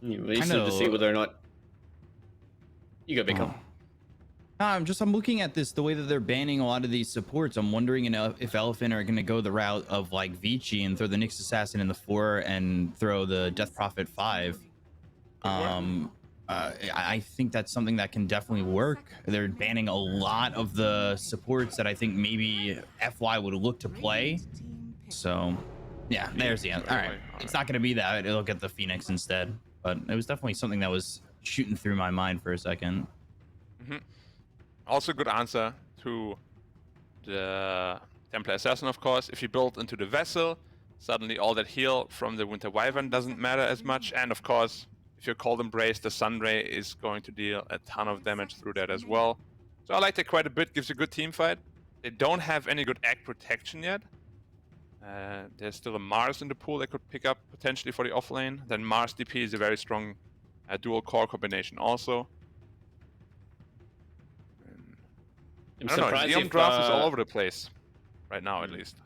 You still to see whether or not you go Bkop. I'm looking at this, the way that they're banning a lot of these supports. I'm wondering if Elephant are going to go the route of like Vici and throw the Nyx Assassin in the 4 and throw the Death Prophet 5. I think that's something that can definitely work. They're banning a lot of the supports that I think maybe FY would look to play. So yeah, there's the end. All right, it's not going to be that. It'll get the Phoenix instead. But it was definitely something that was shooting through my mind for a second. Also, good answer to the Templar Assassin, of course. If you build into the vessel, suddenly all that heal from the Winter Wyvern doesn't matter as much. And of course, if you're Cold Embrace, the Sunray is going to deal a ton of damage through that as well. So I like that quite a bit. Gives a good team fight. They don't have any good egg protection yet. There's still a Mars in the pool they could pick up potentially for the offlane. Then Mars DP is a very strong dual core combination also. I'm I don't know, surprised EHOME if draft is all over the place right now, at least.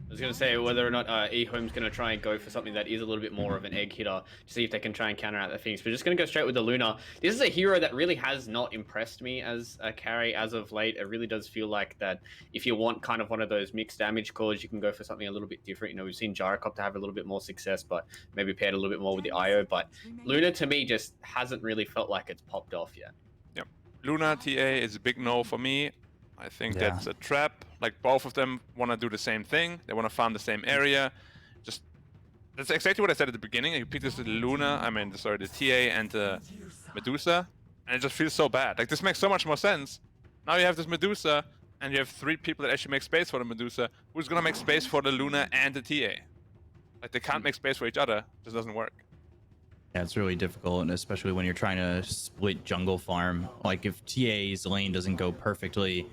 I was going to say whether or not EHOME's going to try and go for something that is a little bit more of an egg hitter to see if they can try and counter out the Phoenix. We're just going to go straight with the Luna. This is a hero that really has not impressed me as a carry as of late. It really does feel like that if you want kind of one of those mixed damage cores, you can go for something a little bit different. You know, we've seen Bkop to have a little bit more success, but maybe paired a little bit more with the IO. But Luna, to me, just hasn't really felt like it's popped off yet. Yep. Luna TA is a big no for me. I think that's a trap. Like, both of them want to do the same thing. They want to farm the same area. Just, that's exactly what I said at the beginning. You pick this Luna, the TA and the Medusa, and it just feels so bad. Like, this makes so much more sense. Now you have this Medusa, and you have 3 people that actually make space for the Medusa. Who's gonna make space for the Luna and the TA? Like, they can't make space for each other. It just doesn't work. Yeah, it's really difficult, and especially when you're trying to split jungle farm. Like, if TA's lane doesn't go perfectly,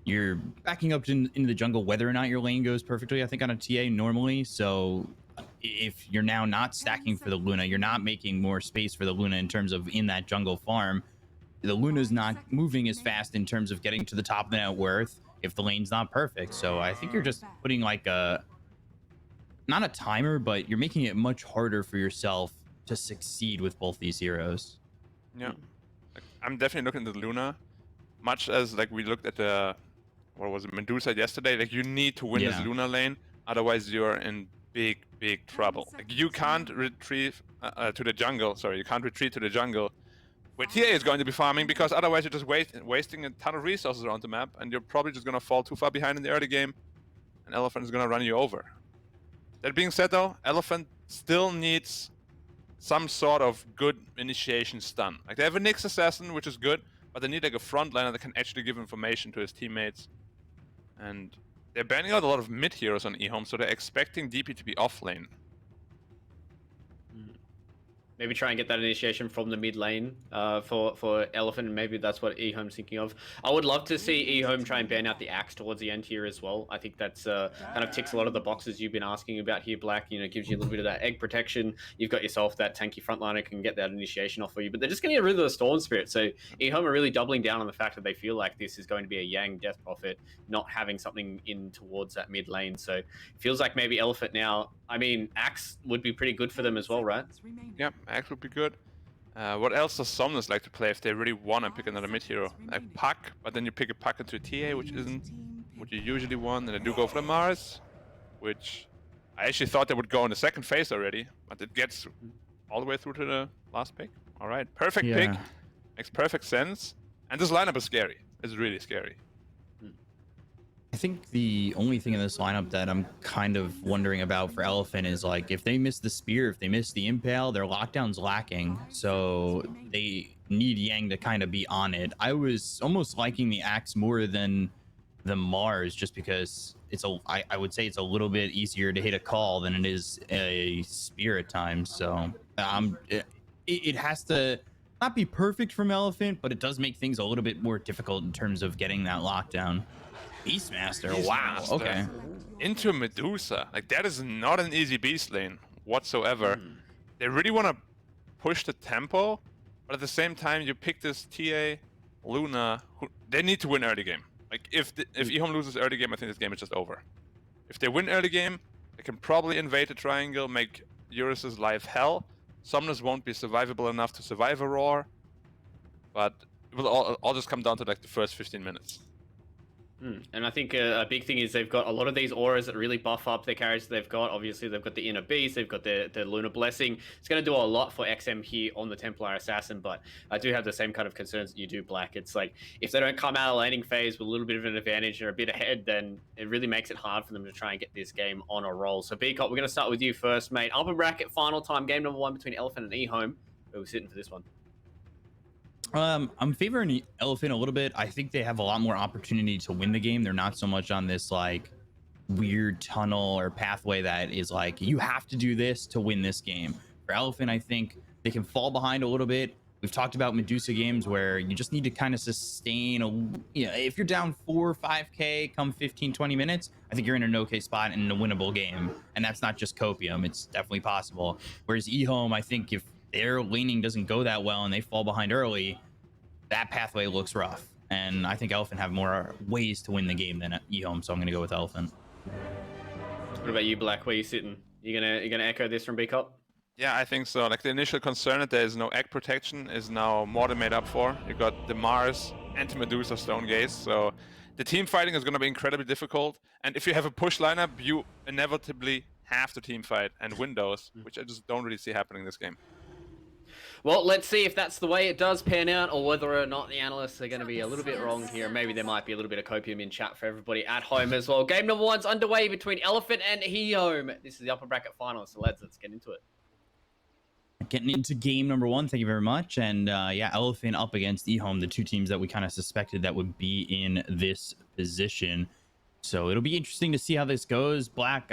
you're backing up into the jungle whether or not your lane goes perfectly, I think, on a TA normally. So if you're now not stacking for the Luna, you're not making more space for the Luna in terms of in that jungle farm. The Luna's not moving as fast in terms of getting to the top of the net worth if the lane's not perfect. So I think you're just putting like not a timer, but you're making it much harder for yourself to succeed with both these heroes. Yeah. Like, I'm definitely looking at the Luna. Much as like we looked at the Medusa yesterday, like, you need to win this Luna lane, otherwise you're in big trouble. Like, you can't retrieve to the jungle. Sorry, you can't retreat to the jungle where TA is going to be farming, because otherwise you're just wasting a ton of resources around the map, and you're probably just gonna fall too far behind in the early game, and Elephant is gonna run you over. That being said, though, Elephant still needs some sort of good initiation stun. Like, they have a Nyx Assassin, which is good, but they need like a frontliner that can actually give information to his teammates. And they're banning out a lot of mid heroes on EHOME, so they're expecting DP to be off lane. Maybe try and get that initiation from the mid lane for Elephant, and maybe that's what EHOME's thinking of. I would love to see EHOME try and ban out the Axe towards the end here as well. I think that's kind of ticks a lot of the boxes you've been asking about here, Black. You know, gives you a little bit of that egg protection. You've got yourself that tanky frontliner can get that initiation off for you, but they're just going to get rid of the Storm Spirit. So EHOME are really doubling down on the fact that they feel like this is going to be a Yang Death Prophet, not having something in towards that mid lane. So it feels like maybe Elephant now, I mean, Axe would be pretty good for them as well, right? Yep, Axe would be good. What else does Somnus like to play if they really want to pick another mid hero? Like Puck, but then you pick a Puck into a TA, which isn't what you usually want, and they do go for the Mars, which I actually thought they would go in the second phase already, but it gets all the way through to the last pick. All right, perfect pick. Makes perfect sense. And this lineup is scary. It's really scary. I think the only thing in this lineup that I'm kind of wondering about for Elephant is, like, if they miss the Spear, if they miss the Impale, their lockdown's lacking. So they need Yang to kind of be on it. I was almost liking the Axe more than the Mars, just because it's I would say it's a little bit easier to hit a call than it is a Spear at times. So it has to not be perfect from Elephant, but it does make things a little bit more difficult in terms of getting that lockdown. Beastmaster, wow, okay. Into Medusa, like, that is not an easy beast lane whatsoever. They really want to push the tempo, but at the same time, you pick this TA, Luna, who they need to win early game. Like, if EHOME loses early game, I think this game is just over. If they win early game, they can probably invade the triangle, make Eurus's life hell, Summoners won't be survivable enough to survive a roar, but it will all just come down to like the first 15 minutes. And I think a big thing is they've got a lot of these auras that really buff up their characters they've got. Obviously, they've got the Inner Beast, they've got the Lunar Blessing. It's going to do a lot for XM here on the Templar Assassin, but I do have the same kind of concerns that you do, Black. It's like, if they don't come out of landing phase with a little bit of an advantage or a bit ahead, then it really makes it hard for them to try and get this game on a roll. So, Bkop, we're going to start with you first, mate. Upper bracket, final time, game number 1 between Elephant and EHOME. Who are we sitting for this one? I'm favoring Elephant a little bit. I think they have a lot more opportunity to win the game. They're not so much on this like weird tunnel or pathway that is like, you have to do this to win this game. For Elephant, I think they can fall behind a little bit. We've talked about Medusa games where you just need to kind of sustain if you're down 4 or 5k come 15-20 minutes, I think you're in an okay spot and in a winnable game. And that's not just copium, it's definitely possible. Whereas EHOME, I think if their laning doesn't go that well and they fall behind early, that pathway looks rough. And I think Elephant have more ways to win the game than EHOME, so I'm gonna go with Elephant. What about you, Black? Where you sitting? You gonna echo this from Bkop? Yeah, I think so. Like the initial concern that there is no egg protection is now more than made up for. You got the Mars, Anti-Medusa, Stone Gaze, so the team fighting is going to be incredibly difficult. And if you have a push lineup, you inevitably have to team fight and win those, which I just don't really see happening in this game. Well, let's see if that's the way it does pan out, or whether or not the analysts are going to be a little bit wrong here. Maybe there might be a little bit of copium in chat for everybody at home as well. Game number 1's underway between Elephant and EHOME. This is the upper bracket final, so lads, let's get into it. Getting into game number 1, thank you very much. And yeah, Elephant up against EHOME, the two teams that we kind of suspected that would be in this position. So it'll be interesting to see how this goes. Black,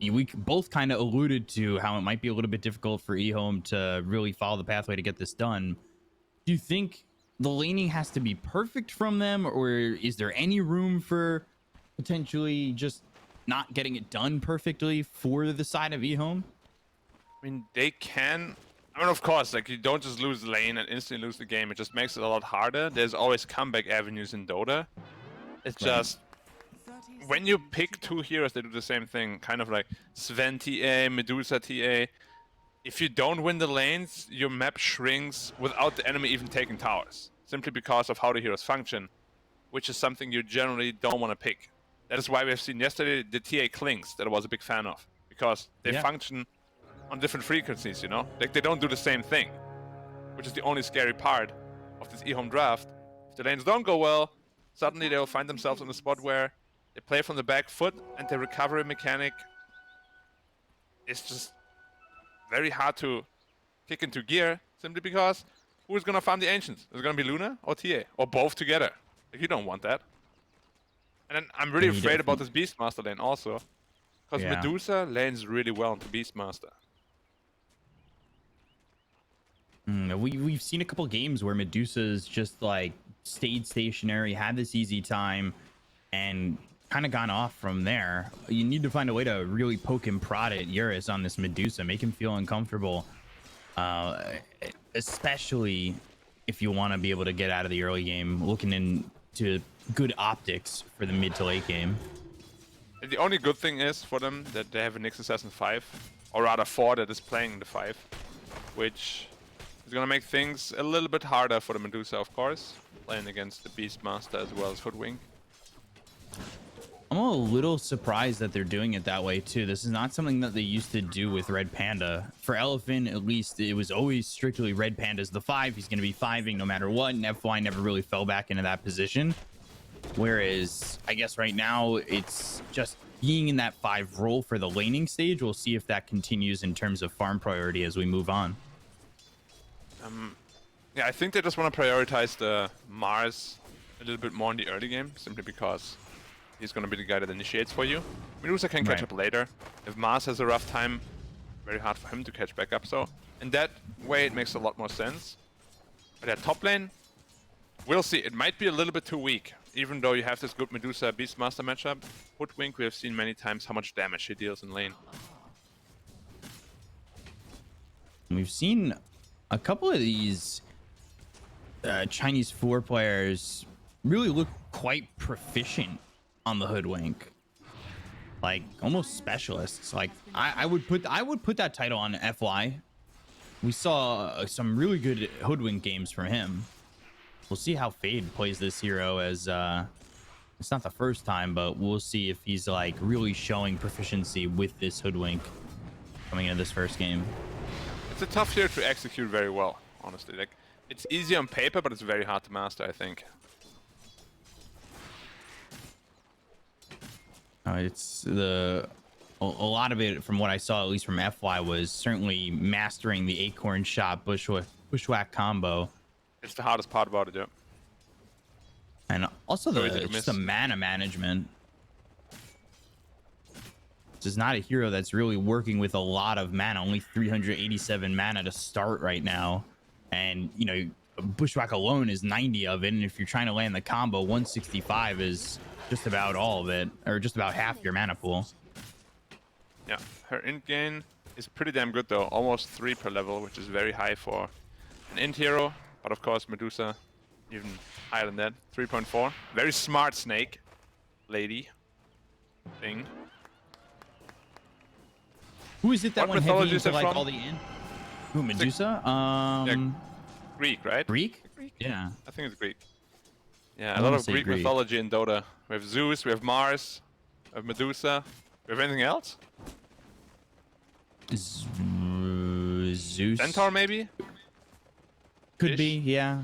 we both kind of alluded to how it might be a little bit difficult for EHOME to really follow the pathway to get this done. Do you think the laning has to be perfect from them, or is there any room for potentially just not getting it done perfectly for the side of EHOME? I mean, they can. I mean, of course, like you don't just lose the lane and instantly lose the game. It just makes it a lot harder. There's always comeback avenues in Dota. It's just when you pick two heroes that do the same thing, kind of like Sven TA, Medusa TA. If you don't win the lanes, your map shrinks without the enemy even taking towers, simply because of how the heroes function, which is something you generally don't want to pick. That is why we have seen yesterday the TA Clinks that I was a big fan of, because they function on different frequencies, like they don't do the same thing, which is the only scary part of this EHOME draft. If the lanes don't go well, suddenly they'll find themselves in a spot where they play from the back foot and their recovery mechanic is just very hard to kick into gear, simply because who is going to farm the Ancients? Is it going to be Luna or TA? Or both together? Like, you don't want that. And then I'm really afraid about this Beastmaster lane also, because Medusa lanes really well into Beastmaster. We've seen a couple games where Medusa's just like stayed stationary, had this easy time, and kind of gone off from there. You need to find a way to really poke and prod at Eurus on this Medusa, make him feel uncomfortable, especially if you want to be able to get out of the early game, looking into good optics for the mid to late game. The only good thing is for them that they have a Nyx Assassin 5, or rather 4 that is playing the 5, which is going to make things a little bit harder for the Medusa, of course, playing against the Beastmaster as well as Footwing. I'm a little surprised that they're doing it that way too. This is not something that they used to do with Red Panda. For Elephant, at least, it was always strictly Red Panda's the 5. He's going to be 5ing no matter what, and FY never really fell back into that position. Whereas, I guess right now, it's just being in that 5 role for the laning stage. We'll see if that continues in terms of farm priority as we move on. Yeah, I think they just want to prioritize the Mars a little bit more in the early game, simply because he's going to be the guy that initiates for you. Medusa can catch up later. If Mars has a rough time, very hard for him to catch back up. So in that way, it makes a lot more sense. But at top lane, we'll see. It might be a little bit too weak, even though you have this good Medusa Beastmaster matchup. Hoodwink, we have seen many times how much damage he deals in lane. We've seen a couple of these Chinese 4 players really look quite proficient on the Hoodwink. like almost specialists. Like I would put that title on FY. We saw some really good Hoodwink games from him. We'll see how Fade plays this hero, as it's not the first time, but we'll see if he's like really showing proficiency with this Hoodwink coming into this first game. It's a tough hero to execute very well, honestly. Like, it's easy on paper, but it's very hard to master, I think. It's a lot of it, from what I saw, at least from FY, was certainly mastering the acorn shot bushwhack combo. It's the hardest part about it, yeah. And also just the mana management. This is not a hero that's really working with a lot of mana. Only 387 mana to start right now. And, you know, bushwhack alone is 90 of it. And if you're trying to land the combo, 165 is just about all of it, or just about half your mana pool. Yeah, her int gain is pretty damn good though. Almost 3 per level, which is very high for an int hero. But of course, Medusa even higher than that. 3.4. Very smart snake lady thing. Who is it that What went heavy mythology is into it like from? all the int? Who, Medusa? Yeah, Greek, right? Greek? Yeah. I think it's Greek. Yeah, I a lot wanna of say Greek Greek. mythology in Dota. We have Zeus, we have Mars, we have Medusa. We have anything else? Zeus? Centaur, maybe? Could Fish? be, yeah.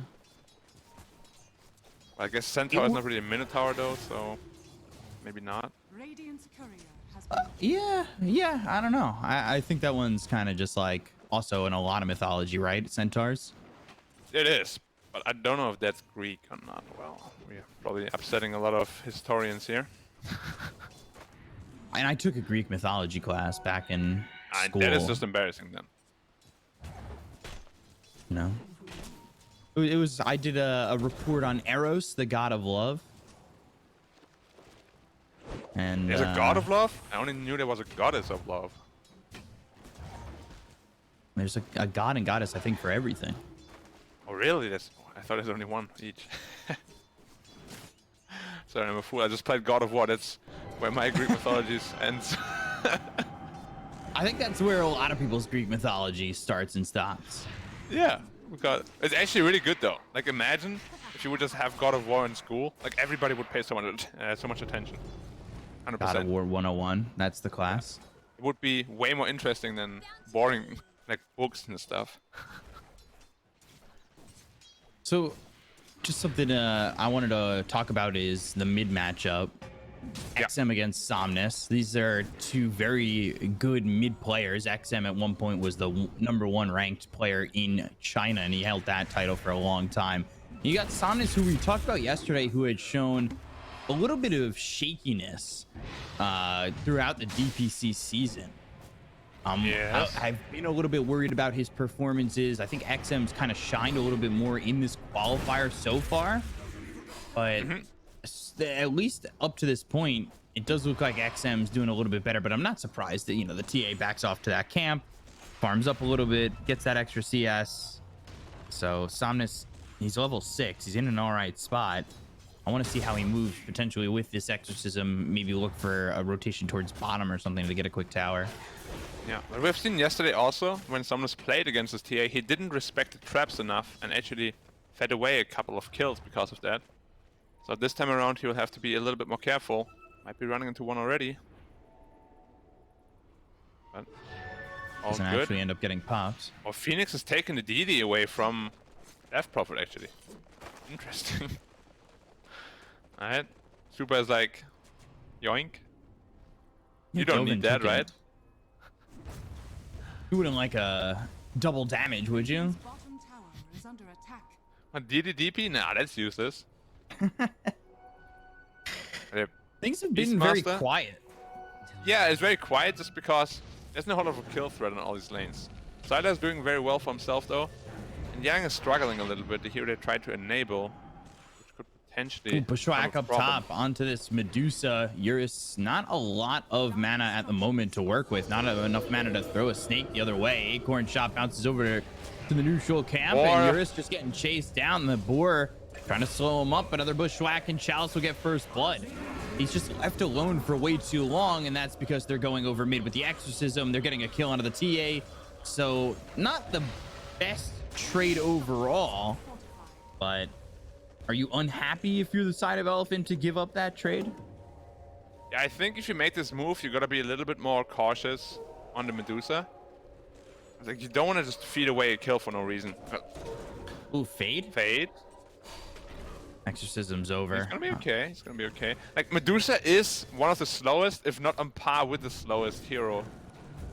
Well, I guess Centaur is not really a Minotaur though, so maybe not. Radiant's courier has been Yeah, I don't know. I think that one's kind of just like also in a lot of mythology, right? Centaurs. It is, but I don't know if that's Greek or not. Well, we're probably upsetting a lot of historians here. And I took a Greek mythology class back in school. That is just embarrassing then. You know, it was. I did a report on Eros, the god of love. And There's a god of love? I only knew there was a goddess of love. There's a god and goddess, I think, for everything. Oh really? I thought there's only one each. Sorry, I'm a fool. I just played God of War. That's where my Greek mythology ends. I think that's where a lot of people's Greek mythology starts and stops. Yeah, because it's actually really good though. Like imagine if you would just have God of War in school. Like everybody would pay so much attention. 100%. God of War 101. That's the class. It would be way more interesting than boring like books and stuff. So, just something I wanted to talk about is the mid matchup. Yeah. XM against Somnus. These are two very good mid players. XM at one point was the #1 ranked player in China, and he held that title for a long time. You got Somnus, who we talked about yesterday, who had shown a little bit of shakiness throughout the DPC season. Yes. I've been a little bit worried about his performances. I think XM's kind of shined a little bit more in this qualifier so far, but at least up to this point, it does look like XM's doing a little bit better. But I'm not surprised that, you know, the TA backs off to that camp, farms up a little bit, gets that extra CS. So Somnus, he's level 6. He's in an all right spot. I want to see how he moves potentially with this exorcism. Maybe look for a rotation towards bottom or something to get a quick tower. Yeah, but we've seen yesterday also, when Somnus played against his TA, he didn't respect the traps enough and actually fed away a couple of kills because of that. So this time around he will have to be a little bit more careful. Might be running into one already. But all Doesn't good. actually end up getting popped. Oh, Phoenix has taken the DD away from Death Prophet actually. Interesting. Alright. Super is like, yoink. You don't need that, right? You wouldn't like a double damage, would you? bottom tower is under attack. A DD DP? Nah, that's useless. Things have been very Beastmaster? quiet. Yeah, it's very quiet just because there's no whole lot of a kill threat on all these lanes. Sylar is doing very well for himself though. And Yang is struggling a little bit. The hero they tried to enable, which could potentially Bushwhack become up a problem. top onto this Medusa. Eurus, not a lot of mana at the moment to work with. Not enough mana to throw a snake the other way. Acorn shot bounces over to the neutral camp, Boar. and Eurus just getting chased down. The boar trying to slow him up. Another Bushwhack, and Chalice will get first blood. he's just left alone for way too long, and that's because they're going over mid with the exorcism. They're getting a kill onto the TA, so not the best trade overall. But are you unhappy if you're the side of Elephant to give up that trade? Yeah, I think if you make this move, you gotta be a little bit more cautious on the Medusa. Like, you don't want to just feed away a kill for no reason. Ooh, Fade? Fade. Exorcism's over. He's gonna be okay. He's gonna be okay. Like, Medusa is one of the slowest, if not on par with the slowest hero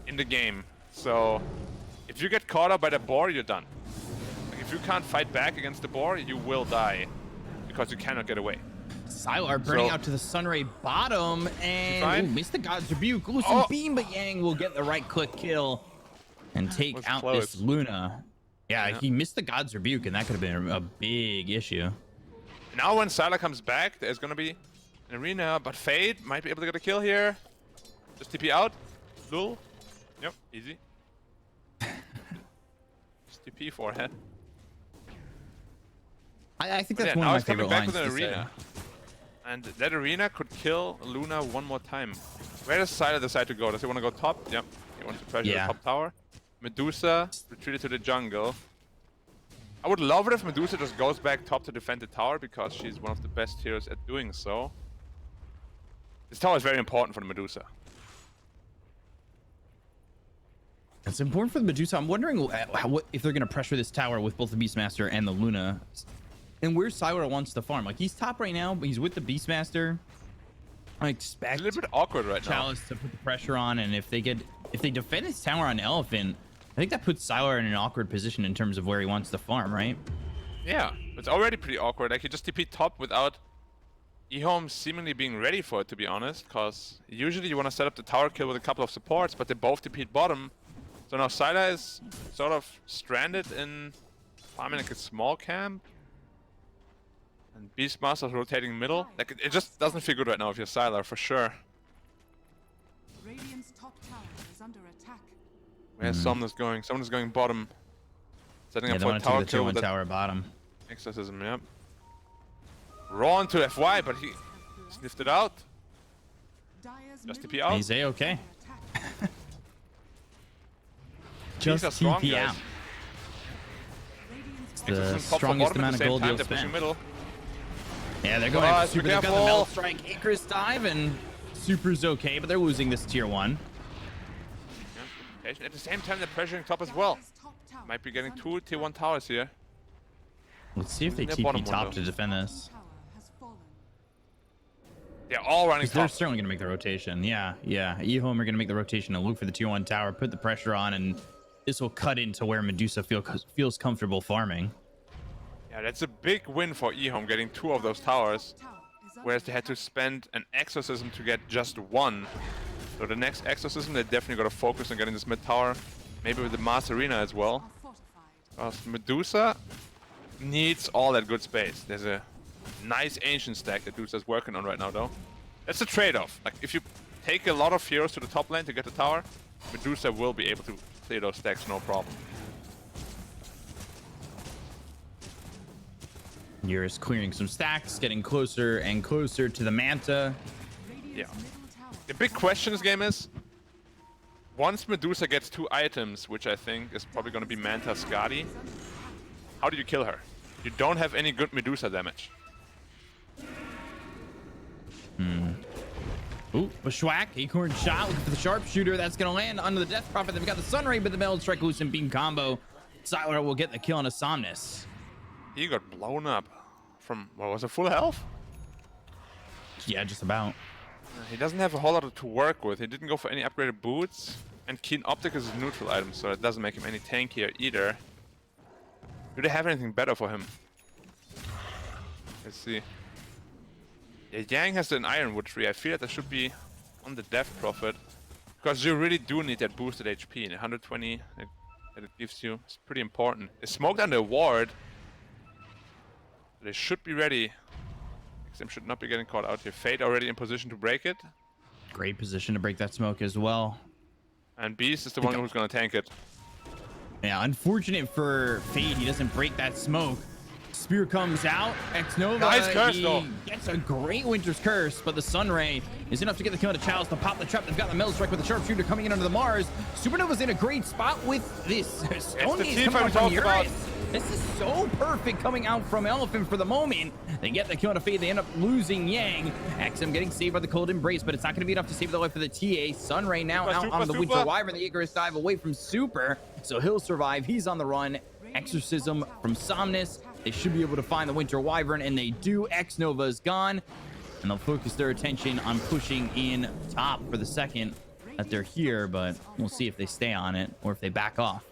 in the game. So, if you get caught up by the boar, you're done. Like, if you can't fight back against the boar, you will die because you cannot get away. Sylar burning out to the Sunray bottom and ooh, missed the God's Rebuke. Ooh, some beam, but Yang will get the right click kill and take out this Luna. Yeah, he missed the God's Rebuke, and that could have been a big issue. Now when Sylar comes back, there's gonna be an arena, but Fade might be able to get a kill here. Just TP out. Lul. Yep, easy. Just TP forehead. I think that's one of my favorite lines to arena. And that arena could kill Luna one more time. Where does Sylar decide to go? Does he want to go top? Yep. He wants to pressure the top tower. Medusa retreated to the jungle. I would love it if Medusa just goes back top to defend the tower because she's one of the best heroes at doing so. This tower is very important for the Medusa. It's important for the Medusa. I'm wondering if they're going to pressure this tower with both the Beastmaster and the Luna. And where Sylar wants to farm. Like, he's top right now, but he's with the Beastmaster. I expect it's a little bit awkward right now. Chalice to put the pressure on, and if they defend this tower on Elephant, I think that puts Sylar in an awkward position in terms of where he wants to farm, right? Yeah, it's already pretty awkward. Like, he just TP top without EHOME seemingly being ready for it, to be honest, because usually you want to set up the tower kill with a couple of supports, but they both TP'd bottom. So now Sylar is sort of stranded in farming like a small camp. And Beastmaster's rotating middle. Like, it just doesn't feel good right now if you're Sylar, for sure. Radiant's top tower is under attack. Where's Somnus going? Somnus going bottom. Setting up for a tower kill with tower bottom. Exorcism, yep. Raw into FY, but he sniffed it out. Just TP out. He's A-okay. Just TP out. The strongest amount of gold you'll spend. Yeah, they're going for super. They've got the Melt Strike Icarus dive, and Super's okay, but they're losing this tier 1. Yeah. At the same time, they're pressuring top as well. Might be getting 2 tier 1 towers here. Let's see if they TP top to defend this. They're all running top. They're certainly going to make the rotation. Yeah. EHOME are going to make the rotation and look for the tier 1 tower, put the pressure on, and this will cut into where Medusa feels comfortable farming. Yeah, that's a big win for EHOME, getting 2 of those towers, whereas they had to spend an exorcism to get just 1. So the next exorcism, they definitely got to focus on getting this mid tower, maybe with the Mars Arena as well. Because Medusa needs all that good space. There's a nice ancient stack that Medusa's working on right now, though. That's a trade-off. Like, if you take a lot of heroes to the top lane to get the tower, Medusa will be able to clear those stacks no problem. Eurus clearing some stacks, getting closer and closer to the Manta. Yeah. The big question this game is, once Medusa gets 2 items, which I think is probably going to be Manta Skadi, how do you kill her? You don't have any good Medusa damage. Ooh, Bushwhack, Acorn shot, looking for the sharpshooter. That's going to land under the Death Prophet. They've got the Sunray, but the Metal Strike loose and beam combo. Sylar will get the kill on a Somnus. He got blown up from, what was it, full health? Yeah, just about. He doesn't have a whole lot to work with. He didn't go for any upgraded boots. And Keen Optic is a neutral item, so it doesn't make him any tankier either. Do they have anything better for him? Let's see. Yeah, Yang has an Ironwood tree. I feel that should be on the Death Prophet. Because you really do need that boosted HP. And 120 that it gives you is pretty important. They smoked under a ward. They should be ready. XM should not be getting caught out here. Fade already in position to break it. Great position to break that smoke as well. And Beast is the one who's going to tank it. Yeah, unfortunate for Fade. He doesn't break that smoke. Spear comes out. X-Nova, Nice curse, he though. gets a great Winter's Curse, but the Sunray is enough to get the kill to Chalice to pop the trap. They've got the Metal Strike with the Sharpshooter coming in under the Mars. Supernova's in a great spot with this. Stone the Gaze team coming I out from talked about. Eurus. This is so perfect coming out from Elephant for the moment. They get the kill to Fade. They end up losing Yang. XM getting saved by the Cold Embrace, but it's not going to be enough to save the life of the TA. Sunray now out on the Winter Wyvern. The Icarus dive away from Super, so he'll survive. He's on the run. Exorcism from Somnus. They should be able to find the Winter Wyvern, and they do. X-Nova is gone, and they'll focus their attention on pushing in top for the second that they're here, but we'll see if they stay on it or if they back off.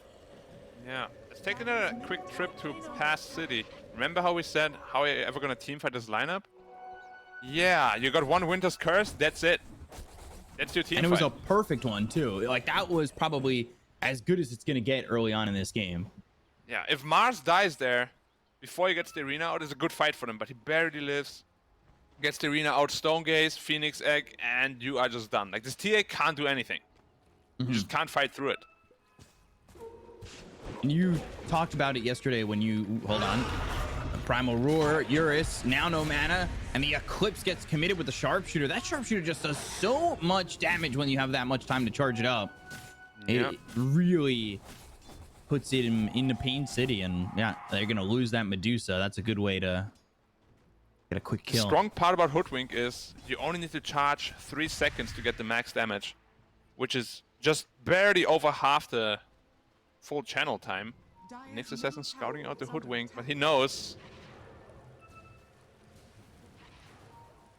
Yeah. Let's take another quick trip to Past City. Remember how we said, how are you ever going to teamfight this lineup? Yeah, you got one Winter's Curse, that's it. That's your team And it was fight. a perfect one, too. Like, that was probably as good as it's going to get early on in this game. Yeah, if Mars dies there before he gets the arena out, it's a good fight for them, but he barely lives. Gets the arena out, Stone Gaze, Phoenix Egg, and you are just done. Like, this TA can't do anything. You just can't fight through it. And you talked about it yesterday when you... Hold on. Primal Roar, Eurus, now no mana, and the Eclipse gets committed with the Sharpshooter. That Sharpshooter just does so much damage when you have that much time to charge it up. Yep. It really puts it in the Pain City, and yeah, they're gonna lose that Medusa. That's a good way to get a quick kill. The strong part about Hoodwink is you only need to charge 3 seconds to get the max damage, which is just barely over half the full channel time. Nyx Assassin scouting out the Hoodwink, but he knows.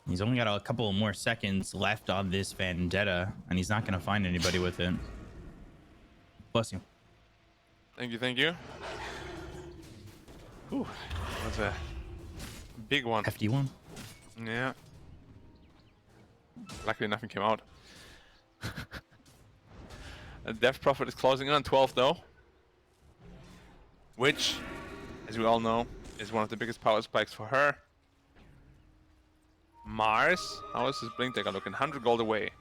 He's only got a couple more seconds left on this Vendetta, and he's not gonna find anybody with it. Bless you. Thank you, thank you. Ooh, that's a big one. FD one. Yeah. Luckily nothing came out. Death Prophet is closing in on 12 though. Which, as we all know, is one of the biggest power spikes for her. Mars, how is his Blink Dagger looking? 100 gold away.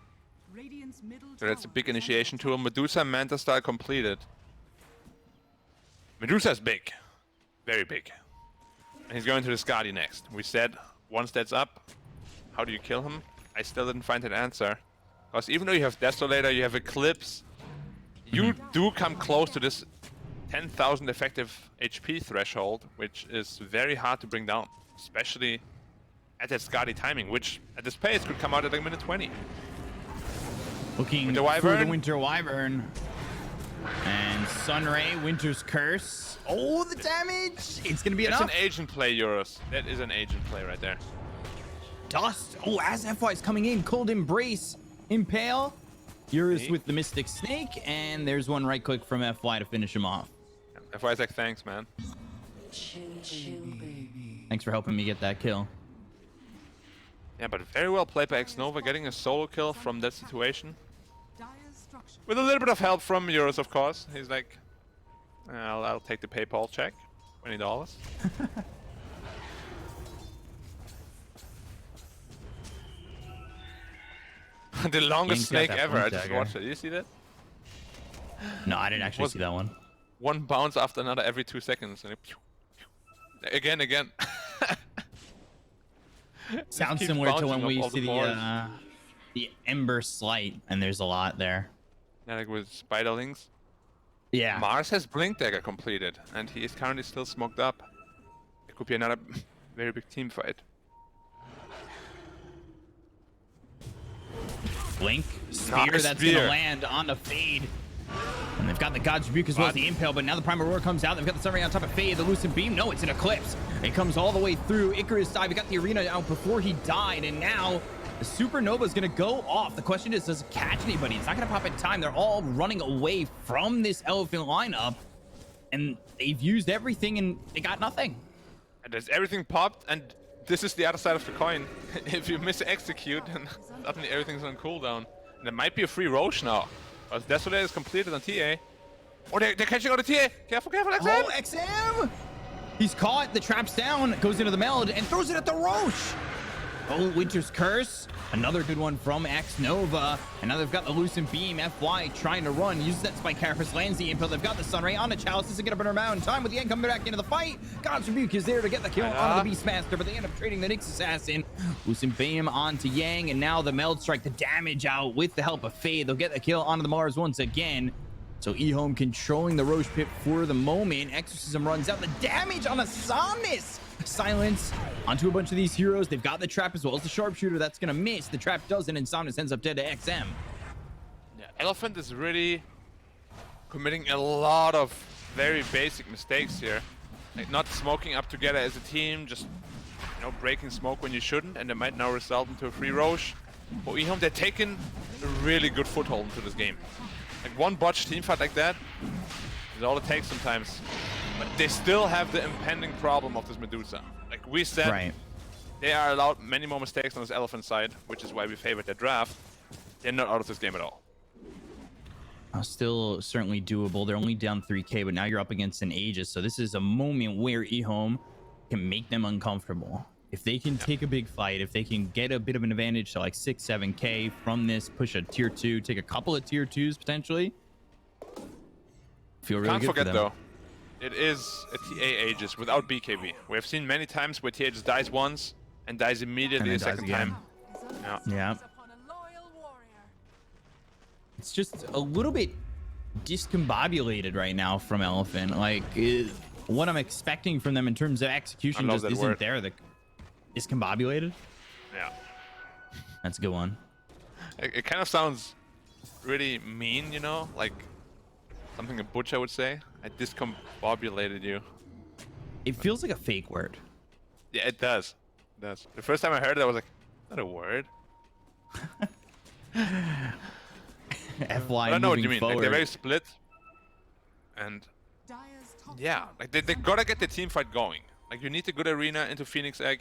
So that's a big initiation tool. Medusa Manta style completed. Medusa's big. Very big. And he's going to the Skadi next. We said, once that's up, how do you kill him? I still didn't find an answer. Because even though you have Desolator, you have Eclipse, you do come close to this 10,000 effective HP threshold, which is very hard to bring down. Especially at that Skadi timing, which at this pace could come out at like minute 20. Looking Winter for Wyvern. the Winter Wyvern. And Sunray, Winter's Curse. Oh, the damage! It's gonna be That's enough. an agent play, Eurus. That is an agent play right there. Dust. Oh, as FY is coming in, Cold Embrace, Impale. Eurus See? with the Mystic Snake, and there's one right click from FY to finish him off. FY's like, thanks, man. Thanks for helping me get that kill. Yeah, but very well played by X-Nova, getting a solo kill from that situation. With a little bit of help from Eurus, of course. He's like, I'll take the PayPal check, $20. The longest Yang's got snake that ever. I Blink just Dagger. watched it. Did you see that? No, I didn't actually Was- see that one. One bounce after another every 2 seconds. And it, pew, pew. Again. Sounds keeps similar to bouncing when off we all see the the Ember Slight, and there's a lot there. Yeah, like with Spiderlings. Yeah. Mars has Blink Dagger completed, and he is currently still smoked up. It could be another very big team fight. Blink. Spear Nice that's spear. gonna land on the Fade. And they've got the God's Rebuke as well as the Impale, but now the Primal Roar comes out. They've got the Sunray on top of Fade, the Lucent Beam. No, it's an Eclipse. It comes all the way through. Icarus dive. He got the arena out before he died, and now the Supernova is going to go off. The question is, does it catch anybody? It's not going to pop in time. They're all running away from this Elephant lineup, and they've used everything, and they got nothing. And there's everything popped, and this is the other side of the coin. If you miss execute, then suddenly everything's on cooldown. And there might be a free Roche now. Because Desolator is completed on TA. Oh, they're catching on the TA! Careful, XM! Oh, XM! He's caught. The trap's down. Goes into the Meld and throws it at the Roche. Oh, Winter's Curse. Another good one from X-Nova. And now they've got the Lucent Beam. FY trying to run. Uses that Spike Carapace, lands the impel. They've got the Sunray on the Chalice. This is going to burn around in time with the end coming back into the fight. God's Rebuke is there to get the kill on the Beastmaster, but they end up trading the Nyx Assassin. Lucent Beam onto Yang, and now the Meld Strike, the damage out with the help of Fade. They'll get the kill onto the Mars once again. So EHOME controlling the Roche Pit for the moment. Exorcism runs out. The damage on a Somnus. Silence onto a bunch of these heroes. They've got the trap as well as the sharpshooter. That's gonna miss. The trap doesn't, and Somnus ends up dead to XM. Yeah, Elephant is really committing a lot of very basic mistakes here. Like not smoking up together as a team, just breaking smoke when you shouldn't, and it might now result into a free Roche. For EHOME, they're taking a really good foothold into this game. Like one botched teamfight like that is all it takes sometimes. But they still have the impending problem of this Medusa. Like we said, Right. They are allowed many more mistakes on this Elephant side, which is why we favored their draft. They're not out of this game at all. Still certainly doable. They're only down 3k, but now you're up against an Aegis. So this is a moment where EHOME can make them uncomfortable. If they can take a big fight, if they can get a bit of an advantage to like 6, 7k from this, push a tier 2, take a couple of tier 2s potentially. Feel really Can't good forget for them. though, it is a TA Aegis without BKB. We have seen many times where TA just dies once and dies immediately And the then dies second time. again. Yeah. Yeah. Upon a loyal warrior. It's just a little bit discombobulated right now from Elephant. Like what I'm expecting from them in terms of execution I love just that isn't word. there. The discombobulated. Yeah. That's a good one. It kind of sounds really mean, like something a butcher would say. I discombobulated you. It feels like a fake word. Yeah, it does. It does. The first time I heard it, I was like, not a word. FY I don't know what you moving mean. Like, they're forward. very split. And Dyer's top yeah, like they gotta get the team fight going. Like you need a good arena into Phoenix Egg.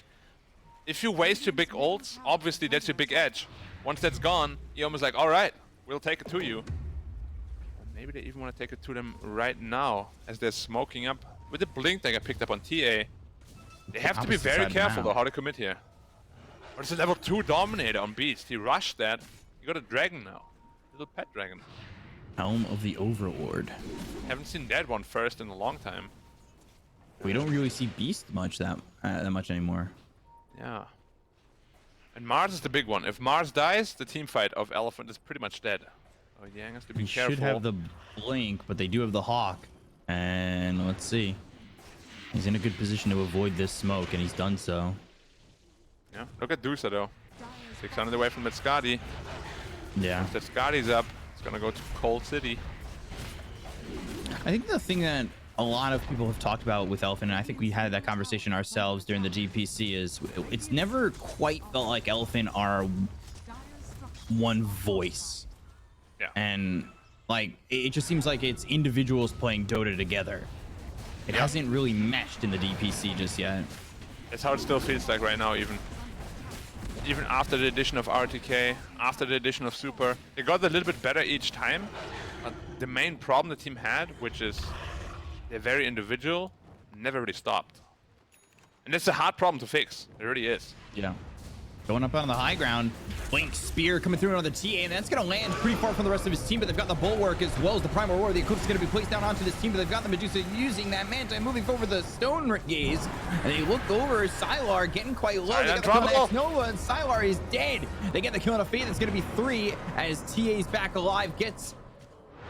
If you waste your big ults, obviously that's your big edge. Once that's gone, you're almost like, alright, we'll take it to you. Maybe they even want to take it to them right now as they're smoking up. With the blink that I picked up on TA, they have to be Opposite very side of the careful though map. how to commit here. But it's a level 2 Dominator on Beast. He rushed that. You got a dragon now. Little pet dragon. Helm of the Overlord. Haven't seen that one first in a long time. We don't really see Beast much that much anymore. Yeah. And Mars is the big one. If Mars dies, the team fight of Elephant is pretty much dead. Oh, Yang has to be He careful. should have the blink, but they do have the Hawk. And let's see. He's in a good position to avoid this smoke, and he's done so. Yeah. Look at Dusa though. 600 away from that Skadi. Yeah. If that Skadi's up, it's gonna go to Cold City. I think the thing that a lot of people have talked about with Elephant, and I think we had that conversation ourselves during the GPC, is it's never quite felt like Elephant are one voice. Yeah. And like it just seems like it's individuals playing Dota together. It Yeah. hasn't really meshed in the DPC just yet. That's how it still feels like right now, even after the addition of RTK, after the addition of Super. They got a little bit better each time. But the main problem the team had, which is they're very individual, never really stopped. And it's a hard problem to fix. It really is. Yeah. Going up on the high ground. Blink Spear coming through another TA, and that's going to land pretty far from the rest of his team, but they've got the Bulwark as well as the Primal Roar. The Eclipse is going to be placed down onto this team, but they've got the Medusa using that Manta and moving forward the Stone Gaze. And they look over, Sylar getting quite low. They got the kill on X-Nova, and Sylar is dead. They get the kill on a Fate. It's going to be 3 as TA's back alive, gets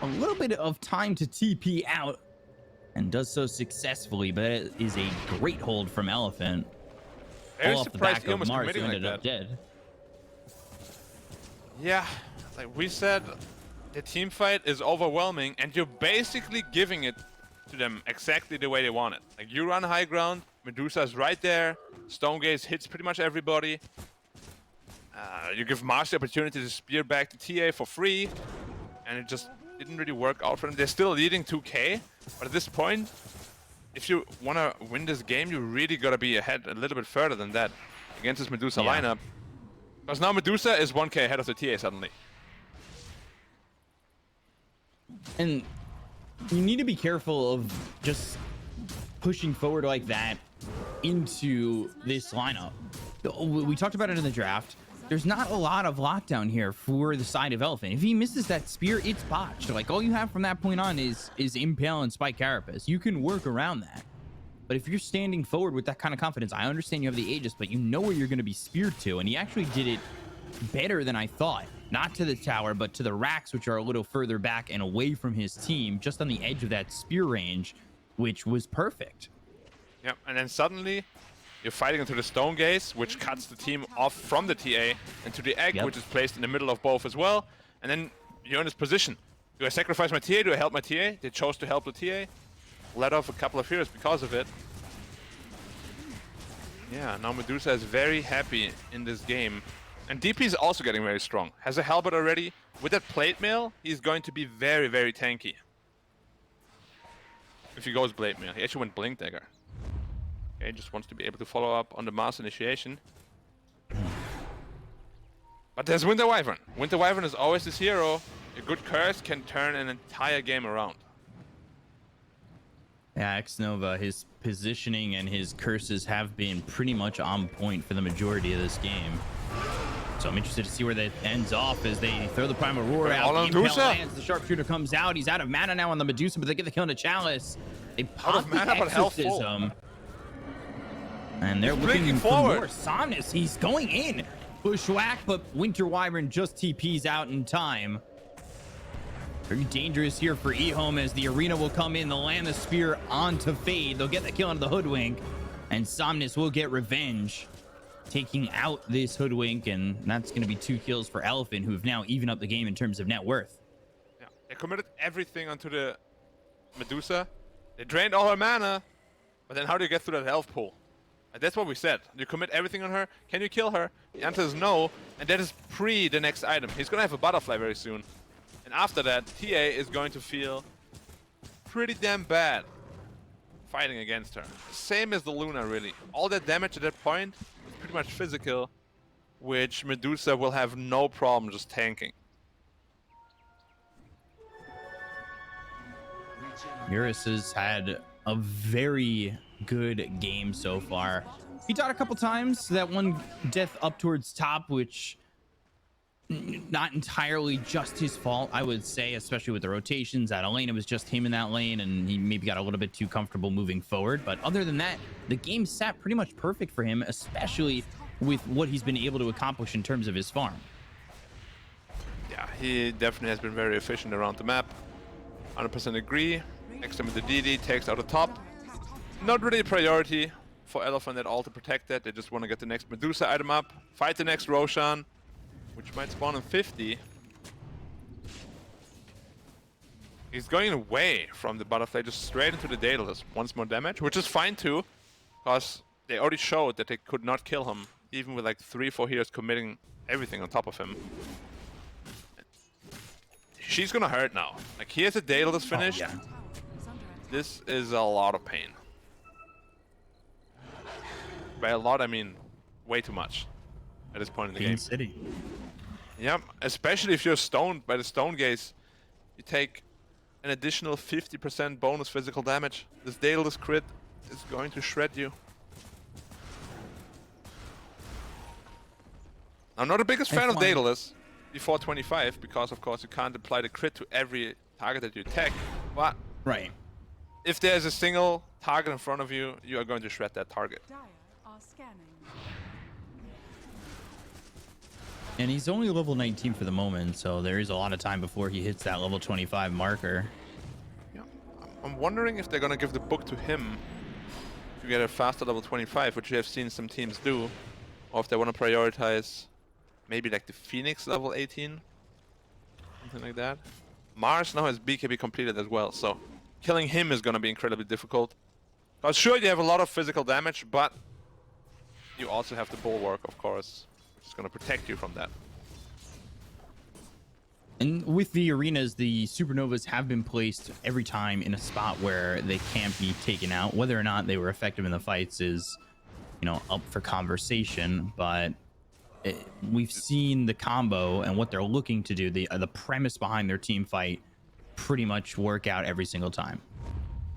a little bit of time to TP out and does so successfully, but it is a great hold from Elephant. Very All off the surprised back he of was Mars, who committing like ended up that. dead. Yeah, like we said, the team fight is overwhelming, and you're basically giving it to them exactly the way they want it. Like you run high ground, Medusa's right there, Stone Gaze hits pretty much everybody. You give Mars the opportunity to spear back to TA for free, and it just didn't really work out for them. They're still leading 2k, but at this point, if you want to win this game, you really got to be ahead a little bit further than that against this Medusa Yeah. lineup. Because now Medusa is 1k ahead of the TA suddenly. And you need to be careful of just pushing forward like that into this lineup. we talked about it in the draft. There's not a lot of lockdown here for the side of Elephant. If he misses that spear, it's botched. Like, all you have from that point on is Impale and Spike Carapace. You can work around that. But if you're standing forward with that kind of confidence, I understand you have the Aegis, but you know where you're going to be speared to. And he actually did it better than I thought. Not to the tower, but to the racks, which are a little further back and away from his team, just on the edge of that spear range, which was perfect. Yeah, and then suddenly you're fighting into the stone gaze, which cuts the team off from the TA, and to the egg, which is placed in the middle of both as well. And then you're in this position. Do I sacrifice my TA? Do I help my TA? They chose to help the TA. Let off a couple of heroes because of it. Yeah, now Medusa is very happy in this game. And DP is also getting very strong. Has a halberd already. With that plate mail, he's going to be very, very tanky. If he goes blade mail. He actually went blink dagger. Okay, just wants to be able to follow up on the mass initiation. But there's Winter Wyvern. Winter Wyvern is always this hero. A good curse can turn an entire game around. Yeah, X-Nova, his positioning and his curses have been pretty much on point for the majority of this game. So I'm interested to see where that ends off as they throw the Primal Roar out. The Impale lands, the Sharpshooter comes out. He's out of mana now on the Medusa, but they get the kill on the Chalice. They pop the Exorcism. And they're looking for more. Somnus, he's going in. Bushwhack, but Winter Wyvern just TPs out in time. Very dangerous here for EHOME as the arena will come in. They'll land the spear onto Fade. They'll get the kill onto the Hoodwink. And Somnus will get revenge, taking out this Hoodwink. And that's going to be 2 kills for Elephant, who have now evened up the game in terms of net worth. Yeah, they committed everything onto the Medusa. They drained all her mana. But then how do you get through that health pool? And that's what we said. You commit everything on her. Can you kill her? The answer is no. And that is pre the next item. He's going to have a butterfly very soon. And after that, TA is going to feel pretty damn bad fighting against her. Same as the Luna, really. All that damage at that point is pretty much physical, which Medusa will have no problem just tanking. Eurus has had a very good game so far. He died a couple times. That one death up towards top, which not entirely just his fault, I would say, especially with the rotations. That lane, it was just him in that lane, and he maybe got a little bit too comfortable moving forward. But other than that, the game sat pretty much perfect for him, especially with what he's been able to accomplish in terms of his farm. Yeah, he definitely has been very efficient around the map. 100% agree. Next time with the DD takes out the top. Not really a priority for Elephant at all to protect that. They just want to get the next Medusa item up, fight the next Roshan, which might spawn in 50. He's going away from the butterfly, just straight into the Daedalus. Once more damage, which is fine too, because they already showed that they could not kill him, even with like 3-4 heroes committing everything on top of him. She's gonna hurt now. Like, he has a Daedalus finished. Oh, yeah. This is a lot of pain. By a lot, I mean way too much at this point in the game. City. Yep, especially if you're stoned by the stone gaze. You take an additional 50% bonus physical damage. This Daedalus crit is going to shred you. I'm not the biggest fan of Daedalus before 25, because of course you can't apply the crit to every target that you attack. But Right. if there's a single target in front of you, you are going to shred that target. Dire are scanning. And he's only level 19 for the moment, so there is a lot of time before he hits that level 25 marker. Yeah. I'm wondering if they're gonna give the book to him to get a faster level 25, which you have seen some teams do, or if they want to prioritize maybe like the Phoenix level 18, something like that. Mars now has BKB completed as well, so killing him is gonna be incredibly difficult. Because sure, you have a lot of physical damage, but you also have the bulwark, of course, which is gonna protect you from that. And with the arenas, the supernovas have been placed every time in a spot where they can't be taken out. Whether or not they were effective in the fights is, you know, up for conversation. But we've seen the combo and what they're looking to do, the premise behind their team fight, pretty much work out every single time.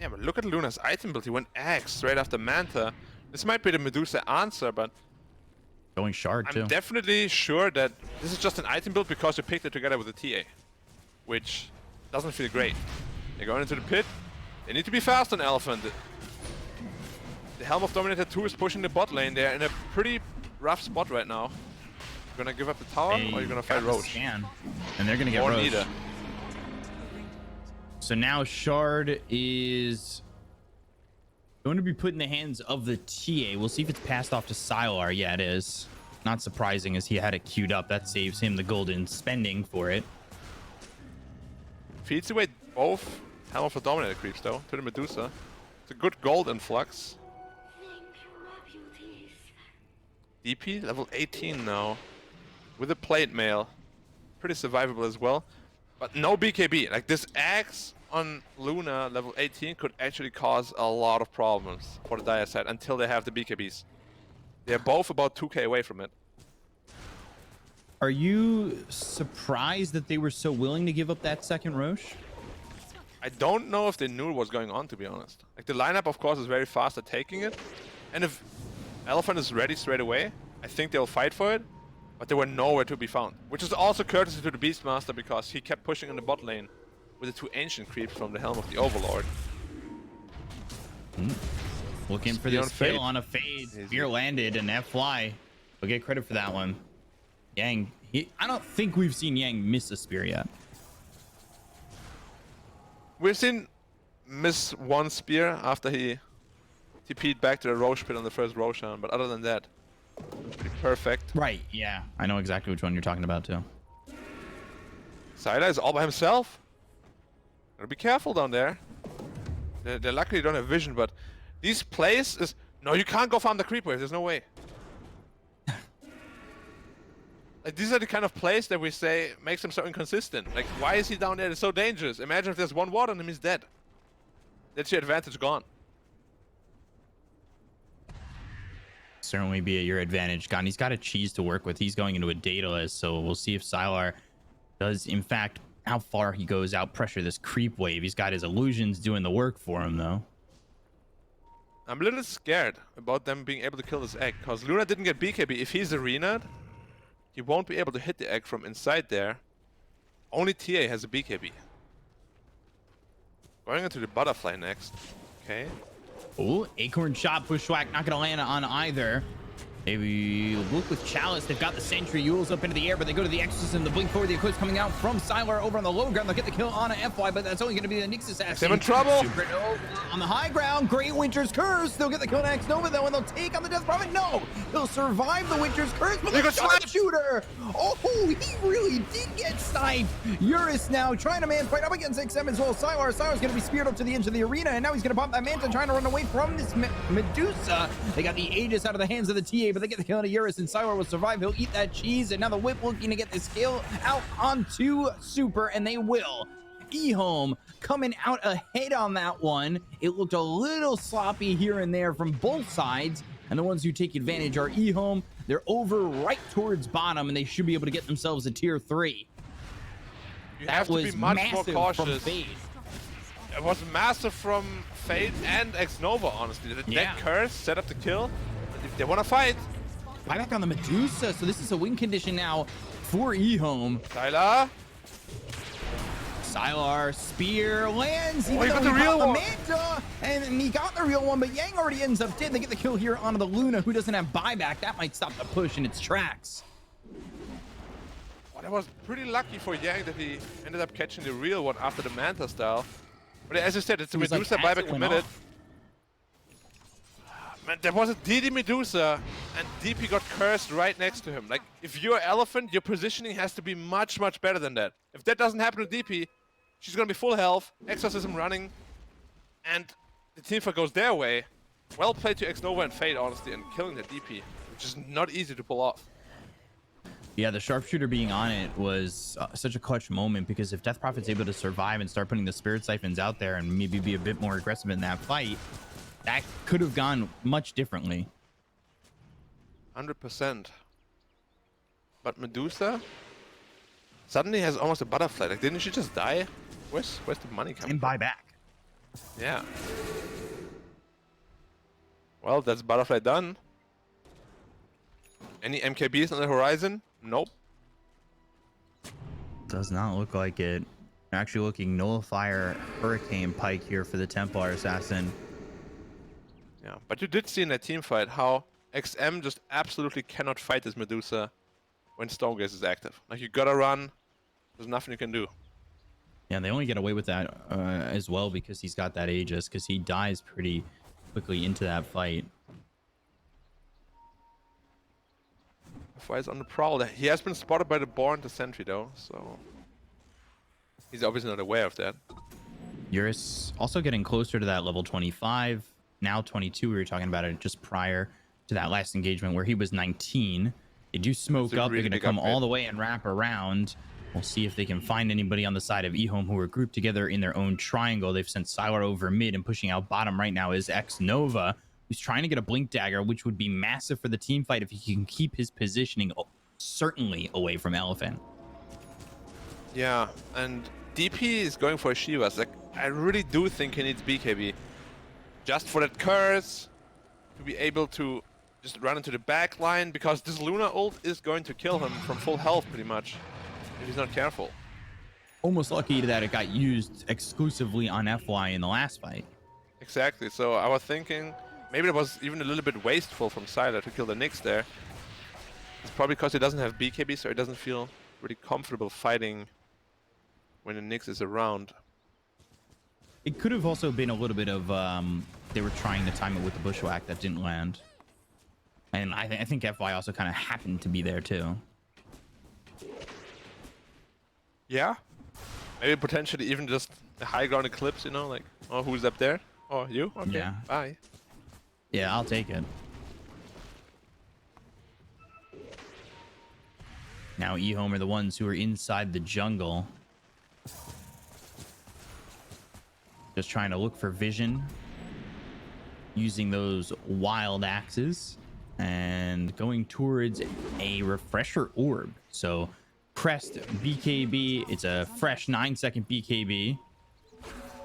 Yeah, but look at Luna's item build. He went Axe straight after Manta. This might be the Medusa answer, but Going shard too. I'm definitely sure that this is just an item build because you picked it together with the TA, which doesn't feel great. They're going into the pit. They need to be fast on Elephant. The Helm of Dominator 2 is pushing the bot lane. They're in a pretty rough spot right now. You're gonna give up the tower, or you're gonna fight Roche? Scan, and they're gonna get Or Roche. neither. So now shard is going to be put in the hands of the TA. We'll see if it's passed off to Sylar. Yeah, it is. Not surprising, as he had it queued up. That saves him the golden spending for it. Feeds away both Helm of the Dominator creeps though to the Medusa. It's a good gold influx. DP level 18 now, with a plate mail, pretty survivable as well. But no BKB. Like this axe on Luna level 18 could actually cause a lot of problems for the Dire side until they have the BKBs. They're both about 2k away from it. Are you surprised that they were so willing to give up that second Roche? I don't know if they knew what was going on, to be honest. Like the lineup, of course, is very fast at taking it, and if Elephant is ready straight away, I think they'll fight for it. But they were nowhere to be found, which is also courtesy to the Beastmaster because he kept pushing in the bot lane with the 2 ancient creeps from the Helm of the Overlord. Looking for this kill on a fade. Spear landed, and that fly. We'll get credit for that one. Yang, I don't think we've seen Yang miss a spear yet. We've seen miss one spear after he TP'd back to the Roche pit on the first Roshan, but other than that, pretty perfect. Right, yeah. I know exactly which one you're talking about, too. Sylar is all by himself. Gotta be careful down there. They luckily don't have vision, but these plays is... No, you can't go farm the creep wave, there's no way. Like, these are the kind of plays that we say makes him so inconsistent. Like, why is he down there? It's so dangerous. Imagine if there's one ward on him, he's dead. That's your advantage gone. Certainly be at your advantage, Gone. He's got a cheese to work with. He's going into a dataless, so we'll see if Sylar does, in fact, how far he goes out pressure this creep wave. He's got his illusions doing the work for him, though. I'm a little scared about them being able to kill this egg, because Luna didn't get BKB. If he's arena'd, he won't be able to hit the egg from inside there. Only TA has a BKB. Going into the butterfly next. Okay. Oh, acorn shot, bushwhack, not gonna land on either. Maybe look with Chalice. They've got the Sentry Yules up into the air, but they go to the Exorcism. The blink forward, the Eclipse coming out from Sylar over on the low ground. They'll get the kill on a FY, but that's only going to be the Nyx Assassin. They're in trouble. Supernova on the high ground. Great Winter's Curse. They'll get the kill on X Nova, though, and they'll take on the Death Prophet. No, he'll survive the Winter's Curse, but the sharpshooter. Oh, he really did get sniped. Eurus now trying to man fight up against XM as well. Sylar's going to be speared up to the edge of the arena, and now he's going to pop that Manta, trying to run away from this Medusa. They got the Aegis out of the hands of the TA, but they get the kill on Eurus, and Sylar will survive. He'll eat that cheese, and now the Whip looking to get this kill out onto Super, and they will. EHOME coming out ahead on that one. It looked a little sloppy here and there from both sides, and the ones who take advantage are EHOME. They're over right towards bottom, and they should be able to get themselves a tier 3. You have to be much more cautious. It It was massive from Fade and X-Nova, honestly. That curse set up the kill. If they want to fight. Buyback on the Medusa, so this is a win condition now for EHOME. Sylar, spear lands. He got the real one. Manta, and he got the real one, but Yang already ends up dead. They get the kill here onto the Luna, who doesn't have buyback. That might stop the push in its tracks. Well, that was pretty lucky for Yang that he ended up catching the real one after the Manta style. But as I said, it's a Medusa buyback committed. Man, there was a DD Medusa, and DP got cursed right next to him. Like, if you're Elephant, your positioning has to be much, much better than that. If that doesn't happen to DP, she's gonna be full health, Exorcism running, and the teamfight goes their way. Well played to X-Nova and Fade, honestly, and killing the DP, which is not easy to pull off. Yeah, the sharpshooter being on it was such a clutch moment, because if Death Prophet's able to survive and start putting the Spirit Siphons out there and maybe be a bit more aggressive in that fight, that could have gone much differently. 100%. But Medusa suddenly has almost a butterfly. Like, didn't she just die? Where's the money coming And buy back. Yeah. Well, that's butterfly done. Any MKBs on the horizon? Nope. Does not look like it. They're actually looking Nullifier Hurricane Pike here for the Templar Assassin. Yeah, but you did see in that team fight how XM just absolutely cannot fight this Medusa when Stonegaze is active. Like, you gotta run. There's nothing you can do. Yeah, and they only get away with that as well because he's got that Aegis, because he dies pretty quickly into that fight. FY is on the prowl. He has been spotted by the boar and the sentry though, so he's obviously not aware of that. Eurus also getting closer to that level 25, now 22. We were talking about it just prior to that last engagement where he was 19. They do smoke up. They're going to come all the way and wrap around. We'll see if they can find anybody on the side of EHOME who are grouped together in their own triangle. They've sent Sylar over mid, and pushing out bottom right now is X Nova, who's trying to get a Blink Dagger, which would be massive for the team fight if he can keep his positioning certainly away from Elephant. Yeah, and DP is going for a Shivas. Like, I really do think he needs BKB. Just for that curse, to be able to just run into the back line, because this Luna ult is going to kill him from full health pretty much, if he's not careful. Almost lucky that it got used exclusively on FY in the last fight. Exactly, so I was thinking maybe it was even a little bit wasteful from Sylar to kill the Nyx there. It's probably because he doesn't have BKB, so he doesn't feel really comfortable fighting when the Nyx is around. It could have also been a little bit of they were trying to time it with the bushwhack that didn't land. And I think FY also kind of happened to be there too. Yeah. Maybe potentially even just the high ground eclipse, you know, like, oh, who's up there? Oh, you? Okay, Yeah. bye. Yeah, I'll take it. Now EHOME are the ones who are inside the jungle. Just trying to look for vision. Using those wild axes. And going towards a refresher orb. So crest BKB. It's a fresh 9-second BKB.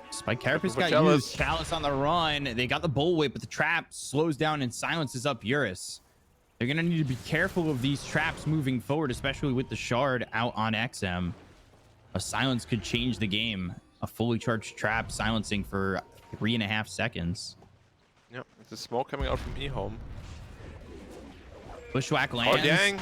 Spike Carapace got used. Chalice on the run. They got the bullwhip, but the trap slows down and silences up Eurus. They're going to need to be careful of these traps moving forward, especially with the shard out on XM. A silence could change the game. A fully charged trap silencing for 3.5 seconds. Yep, there's a smoke coming out from EHOME. Bushwhack lands. Oh, dang.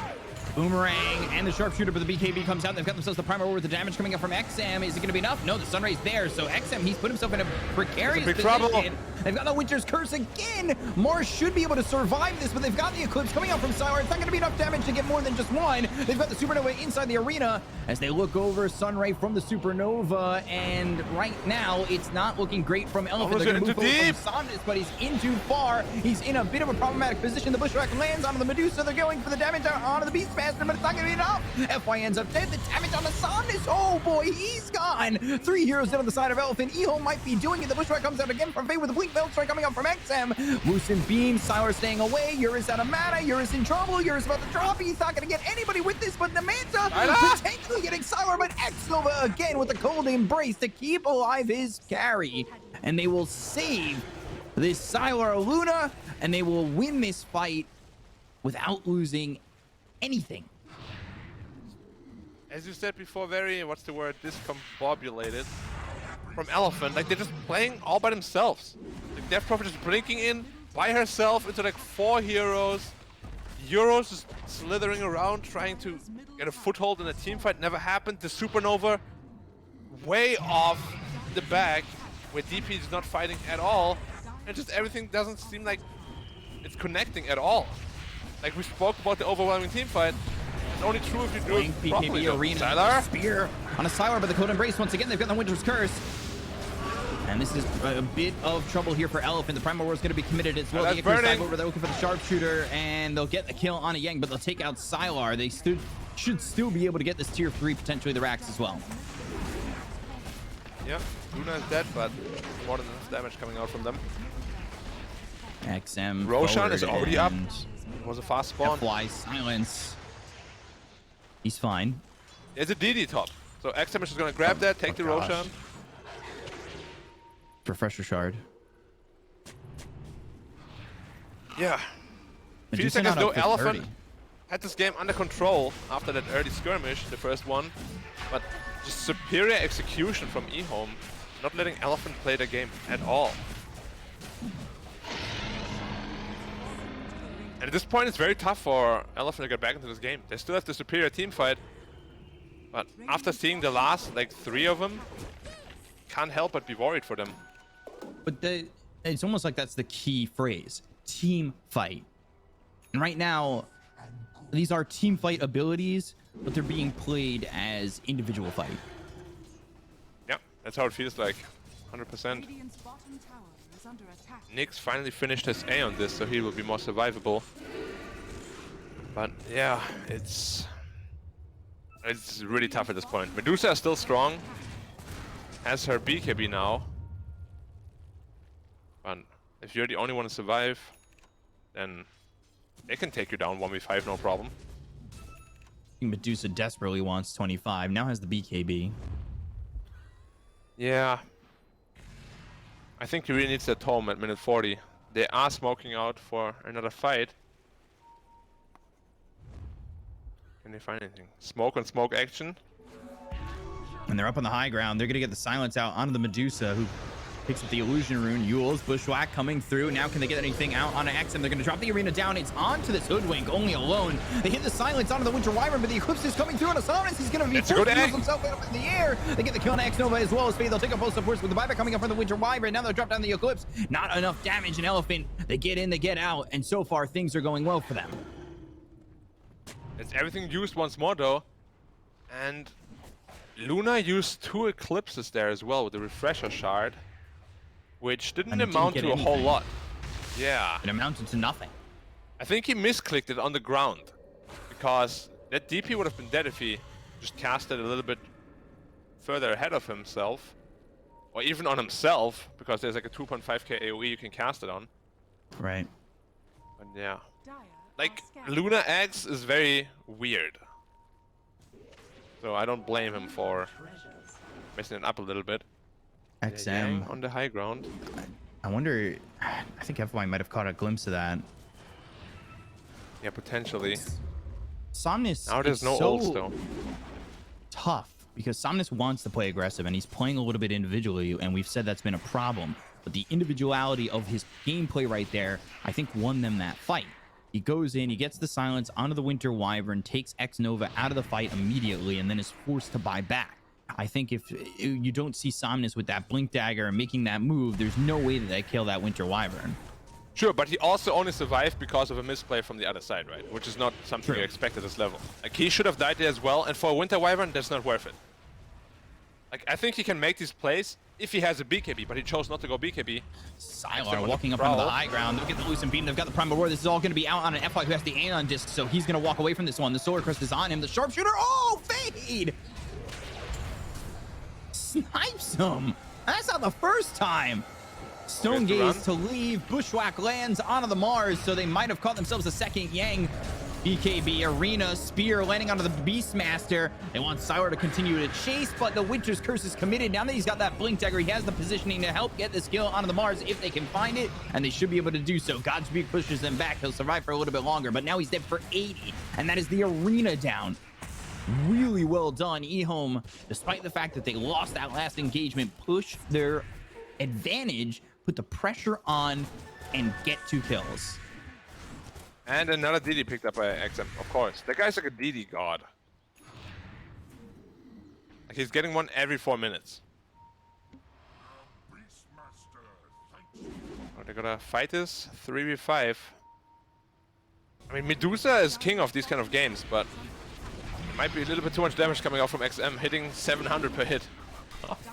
Boomerang and the sharpshooter, but the BKB comes out. They've got themselves the primer with the damage coming up from XM. Is it going to be enough? No, the Sunray's there. So XM, he's put himself in a precarious big position. trouble. They've got the Winter's Curse again. Mars should be able to survive this, but they've got the Eclipse coming out from Sylar. It's not going to be enough damage to get more than just one. They've got the Supernova inside the arena as they look over Sunray from the Supernova. And right now, it's not looking great from Elephant. They're going to move over from Sonus, but he's in too far. He's in a bit of a problematic position. The Bushwhack lands onto the Medusa. They're going for the damage onto the Beastmaster, but it's not going to be enough. FY ends up dead. The damage on the Sonus. Oh boy, he's gone. 3 heroes dead on the side of Elephant. EHOME might be doing it. The Bushwhack comes out again from Fate with a Blink Belt Strike coming out from XM. Lucent Beam. Sylar staying away. Eurus out of mana. Eurus in trouble. Eurus about to drop. He's not going to get anybody with this, but Nemanja potentially getting Sylar, but X-Nova again with the cold embrace to keep alive his carry. And they will save this Sylar Luna, and they will win this fight without losing anything. As you said before, very, what's the word, discombobulated from Elephant. Like, they're just playing all by themselves. Like, Death Prophet just breaking in by herself into like 4 heroes. Euros just slithering around trying to get a foothold in a team fight. Never happened. The Supernova way off the back where DP is not fighting at all. And just everything doesn't seem like it's connecting at all. Like, we spoke about the overwhelming team fight. It's only true if you do it properly. BKB arena. Sylar? Spear on a Sylar, but the Code Embrace once again. They've got the Winter's Curse. And this is a bit of trouble here for Elephant. The Primal War is going to be committed as well. That's The Icarus burning. dive over. They're looking for the Sharpshooter, and they'll get the kill on a Yang, but they'll take out Sylar. They should still be able to get this tier 3, potentially the Rax as well. Yeah, Luna is dead, but more than enough damage coming out from them. XM Roshan is forward, already up. and It was a fast spawn. FY silence. He's fine. There's a DD top. So XM is just gonna grab that, take the gosh. Roshan. Refresher Shard. Yeah. Medusa seconds, not no up for Elephant. 30. had this game under control after that early skirmish, the first one, but just superior execution from EHOME, not letting Elephant play the game at all. And at this point, it's very tough for Elephant to get back into this game. They still have the superior team fight, but after seeing the last, like, 3 of them, can't help but be worried for them. But it's almost like that's the key phrase, team fight. And right now, these are team fight abilities, but they're being played as individual fight. Yeah, that's how it feels like, 100%. Radiant's bottom tower is under attack. Nyx finally finished his A on this, so he will be more survivable. But yeah, it's really tough at this point. Medusa is still strong, has her BKB now. But if you're the only one to survive, then they can take you down 1v5, no problem. Medusa desperately wants 25, now has the BKB. Yeah. I think he really needs that tome at minute 40. They are smoking out for another fight. Can they find anything? Smoke on smoke action. And they're up on the high ground. They're going to get the silence out onto the Medusa, who picks up the illusion rune. Yule's bushwhack coming through. Now can they get anything out onto XM? They're going to drop the arena down. It's onto this hoodwink, only alone. They hit the silence onto the Winter Wyvern, but the Eclipse is coming through on Asanas. He's going to be forced to use himself up in the air. They get the kill on X Nova as well as Faye. They'll take a post up first with the buyback coming up from the Winter Wyvern. Now they'll drop down the Eclipse. Not enough damage in Elephant. They get in, they get out, and so far things are going well for them. It's everything used once more though. And Luna used 2 Eclipses there as well with the Refresher Shard, which didn't amount to a whole lot. Yeah. It amounted to nothing. I think he misclicked it on the ground, because that DP would have been dead if he just cast it a little bit further ahead of himself, or even on himself, because there's like a 2.5k AoE you can cast it on. Right. But yeah. Dire Like, are scattered. Luna X is very weird. So I don't blame him for messing it up a little bit. XM. Yang on the high ground. I wonder, I think FY might have caught a glimpse of that. Yeah, potentially. Somnus Now there's is no so ults though. tough because Somnus wants to play aggressive and he's playing a little bit individually, and we've said that's been a problem. But the individuality of his gameplay right there, I think, won them that fight. He goes in, he gets the silence onto the Winter Wyvern, takes X Nova out of the fight immediately, and then is forced to buy back. I think if you don't see Somnus with that Blink Dagger and making that move, there's no way that they kill that Winter Wyvern. Sure, but he also only survived because of a misplay from the other side, right? Which is not something True. you expect at this level. Like, he should have died there as well, and for a Winter Wyvern, that's not worth it. Like, I think he can make these plays if he has a BKB, but he chose not to go BKB. Sylar walking up onto the high ground. They'll get the Lucent Beam. They've got the Primal Roar. This is all going to be out on an FY who has the Aeon Disc, so he's going to walk away from this one. The Solar Crest is on him. The Sharpshooter, oh, fade! Snipes him. That's not the first time. Stone Gaze to leave. Bushwhack lands onto the Mars, so they might have caught themselves a second Yang. BKB, Arena, Spear landing onto the Beastmaster. They want Sylar to continue to chase, but the Winter's Curse is committed. Now that he's got that Blink Dagger, he has the positioning to help get this kill onto the Mars if they can find it, and they should be able to do so. Godspeed pushes them back. He'll survive for a little bit longer, but now he's dead for 80, and that is the Arena down. Really well done, EHOME. Despite the fact that they lost that last engagement, push their advantage, put the pressure on, and get 2 kills. And another DD picked up by XM, of course. That guy's like a DD god. Like, he's getting one every 4 minutes. Oh, they're gonna fight this 3v5. I mean, Medusa is king of these kind of games, but it might be a little bit too much damage coming out from XM, hitting 700 per hit.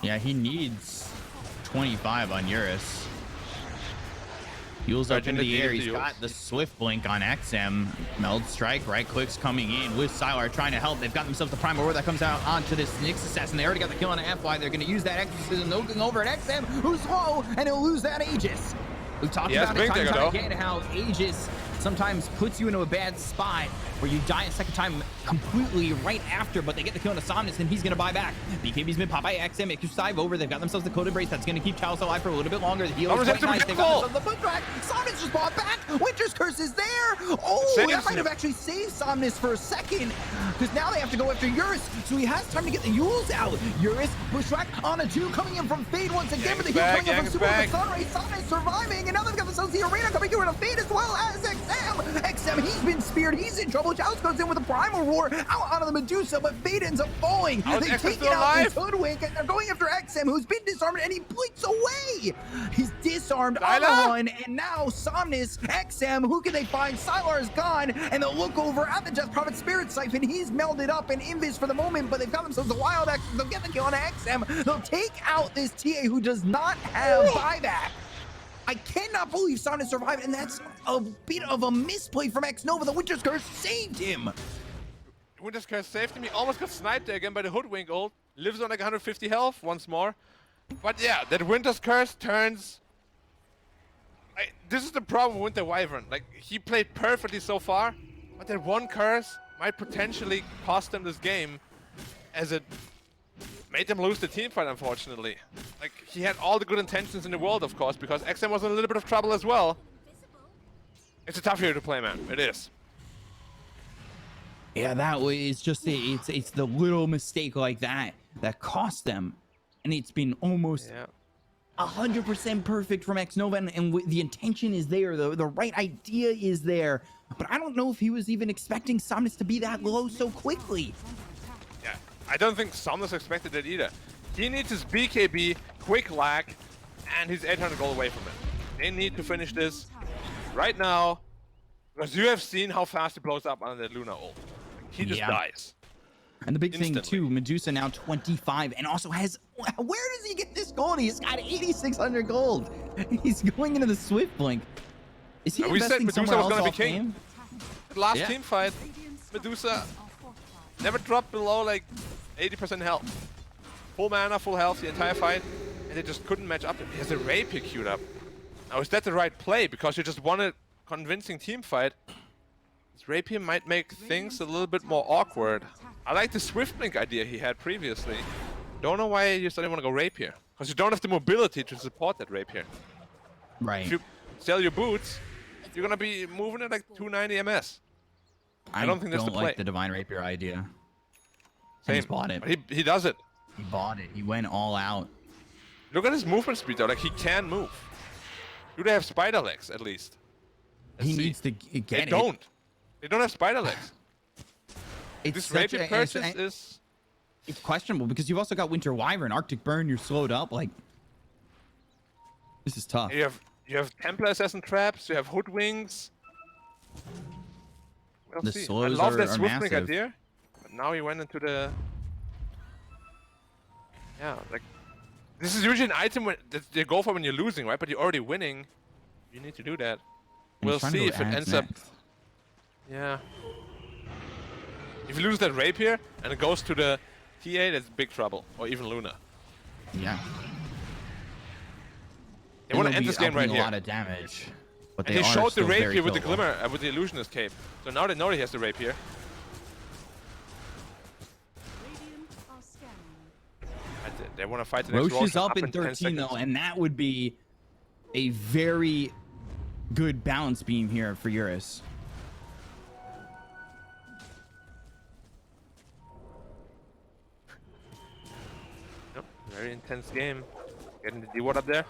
Yeah, he needs 25 on Eurus. Yule's up into the air. He's got the Swift Blink on XM. Meld Strike, right clicks coming in with Sylar trying to help. They've got themselves the Primal Roar that comes out onto this Nyx Assassin. They already got the kill on an FY. They're going to use that Exorcism. Looking over at XM, who's low, and he'll lose that Aegis. We've talked about it time and time again, how Aegis sometimes puts you into a bad spot where you die a second time completely right after, but they get the kill on Somnus, and he's going to buy back. BKB's been popped by XM. It could dive over. They've got themselves the Coded Brace. That's going to keep Talos alive for a little bit longer. The heal is quite nice. They've got themselves the foot track. Somnus just bought back. Winter's Curse is there. Oh, that might have actually saved Somnus for a second, because now they have to go after Eurus, so he has time to get the Yules out. Eurus, Bushwhack on a 2 coming in from Fade once again, but the heal coming in from Super with Sunray. Somnus surviving, and now they've got themselves the arena coming through in a Fade as well as XM. XM, he's been speared. He's in trouble. Chalice goes in with a Primal Roar out onto the Medusa, but Fade ends up falling. They take it out with Hoodwink, and they're going after XM, who's been disarmed, and he blinks away. He's disarmed on one, and now Somnus, XM, who can they find? Sylar is gone, and they'll look over at the Just Prophet Spirit Siphon. He's melded up in Invis for the moment, but they've got themselves a Wild Axe. They'll get the kill on XM. They'll take out this TA who does not have buyback. I cannot believe Somnus survived, and that's a bit of a misplay from X-Nova. The Winter's Curse saved him. Winter's Curse saved him. He almost got sniped there again by the Hoodwink ult. Lives on like 150 health once more. But yeah, that Winter's Curse turns... this is the problem with Winter Wyvern. Like, he played perfectly so far, but that one curse might potentially cost them this game, as it made them lose the team fight, unfortunately. Like, he had all the good intentions in the world, of course, because XM was in a little bit of trouble as well. It's a tough hero to play, man. It is. Yeah, that was just it's the little mistake like that that cost them, and it's been almost 100% perfect from X-Nova, and the intention is there, the right idea is there, but I don't know if he was even expecting Somnus to be that low so quickly. Yeah, I don't think Somnus expected it either. He needs his BKB, quick lag, and he's 800 gold away from it. They need to finish this right now, because you have seen how fast he blows up on that Luna ult. He just dies. And the big thing too, Medusa now 25, and also has, where does he get this gold? He's got 8,600 gold. He's going into the Swift Blink. Is he investing somewhere else off game? Last team fight, Medusa never dropped below like 80% health. Full mana, full health the entire fight, and they just couldn't match up. He has a Rapier queued up. Now, is that the right play? Because you just won a convincing team fight. This Rapier might make things a little bit more awkward. I like the Swift Blink idea he had previously. Don't know why you suddenly want to go Rapier. Because you don't have the mobility to support that Rapier. Right. If you sell your boots, you're going to be moving at like 290 MS. I don't think that's the play. Like the Divine Rapier idea. Same. He's bought it. But he does it. He bought it. He went all out. Look at his movement speed though. Like, he can move. Do they have spider legs at least? He needs to get it. They don't. They don't have spider legs. This Rapier purchase is... It's questionable because you've also got Winter Wyvern, Arctic Burn, you're slowed up. Like, this is tough. You have Templar Assassin traps, you have Hoodwings. We'll the see. slows I love that are Swift Blink massive. idea, but now he went into the... Yeah, like... This is usually an item that they go for when you're losing, right? But you're already winning. You need to do that. We'll see if it ends up... Yeah. If you lose that Rapier and it goes to the TA, that's big trouble. Or even Luna. Yeah. They want to end this game right here. A lot of damage. But they showed the Rapier with the Glimmer, with the Illusionist Cape. So now they know he has the Rapier. They want to fight the next Roche is up in 13 though, and that would be a very good balance beam here for Eurus. Yep, very intense game. Getting the D-Ward up there.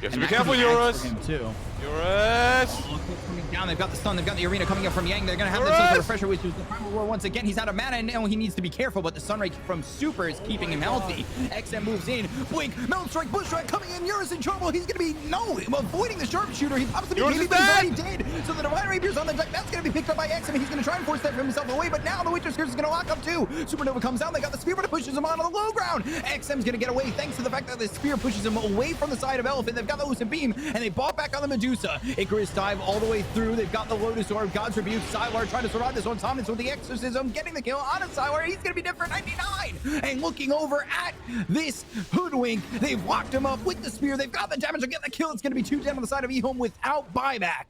You have to be careful, Eurus! Eurus! Coming down, they've got the stun, they've got the arena coming up from Yang. They're gonna have themselves a refresher, which is the Primal Roar once again. He's out of mana, and now he needs to be careful, but the Sunray from Super is keeping him healthy. XM moves in. Blink, Metal Strike, Bush Strike coming in. Eurus in trouble. He's gonna be, avoiding the Sharpshooter. He pops the BKB, but he's already dead. So the Divine Rapier's on the deck. That's gonna be picked up by XM. He's gonna try and force that from himself away, but now the Winter's Curse is gonna lock up too. Supernova comes down. They got the Spear, but it pushes him onto the low ground. XM's gonna get away thanks to the fact that the Spear pushes him away from the side of Elephant. They've got the Lucid Beam, and they bought back on the Medusa. Icarus dive all the way through. They've got the Lotus Orb, God's Rebuke. Sylar trying to survive this one. Somnus with the Exorcism, getting the kill on Sylar. He's going to be dead for 99. And looking over at this Hoodwink, they've locked him up with the Spear. They've got the damage to get the kill. It's going to be 2 down on the side of EHOME without buyback.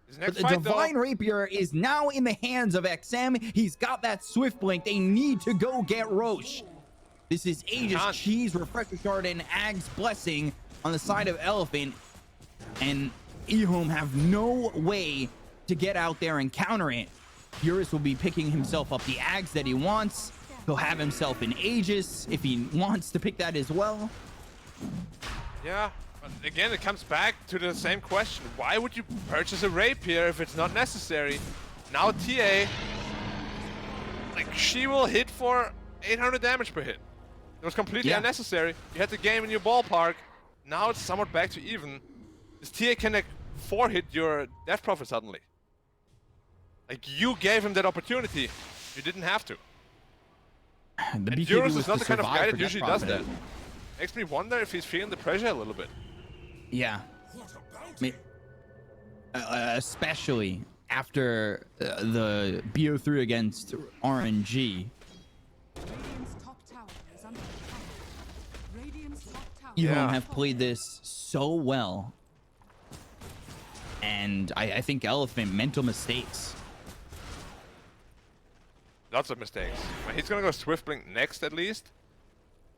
His But next the fight, Divine though, Rapier is now in the hands of XM. He's got that Swift Blink. They need to go get Roche. This is Aegis Can't. Cheese, Refresher Shard, and Ag's Blessing on the side of Elephant. And EHOME have no way to get out there and counter it. Eurus will be picking himself up the Ags that he wants. He'll have himself an Aegis if he wants to pick that as well. yeah. But again, it comes back to the same question. Why would you purchase a Rapier if it's not necessary? Now TA, like, she will hit for 800 damage per hit. It was completely Yeah. unnecessary. You had the game in your ballpark. Now it's somewhat back to even. This TA can like 4-hit your Death Prophet suddenly. Like, you gave him that opportunity. You didn't have to. The And BKB Eurus was is not to the kind of survive guy for that usually does Death that. Makes me wonder if he's feeling the pressure a little bit. Yeah. Especially after the BO3 against RNG. Radiant's top tower is under attack. Radiant's top tower. EHOME Yeah. have played this so well. And I think Elephant mental mistakes. Lots of mistakes. But he's gonna go Swift Blink next at least.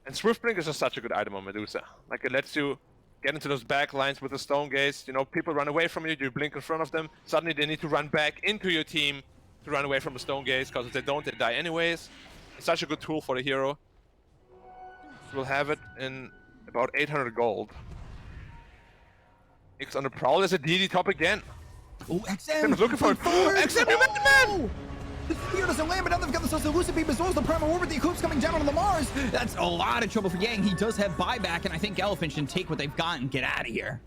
And Swift Blink is just such a good item on Medusa. Like, it lets you get into those back lines with the Stone Gaze. You know, people run away from you, you blink in front of them. Suddenly they need to run back into your team to run away from the Stone Gaze, because if they don't, they die anyways. It's such a good tool for the hero. We'll have it in about 800 gold. X on the prowl is a DD top again. Oh, XM! is looking for it. XM, you made the man! The spear doesn't land, but now they've got themselves a Lucid Beam as well as the Primal War with the Eclipse coming down on the Mars. That's a lot of trouble for Yang. He does have buyback, and I think Elephant should take what they've got and get out of here.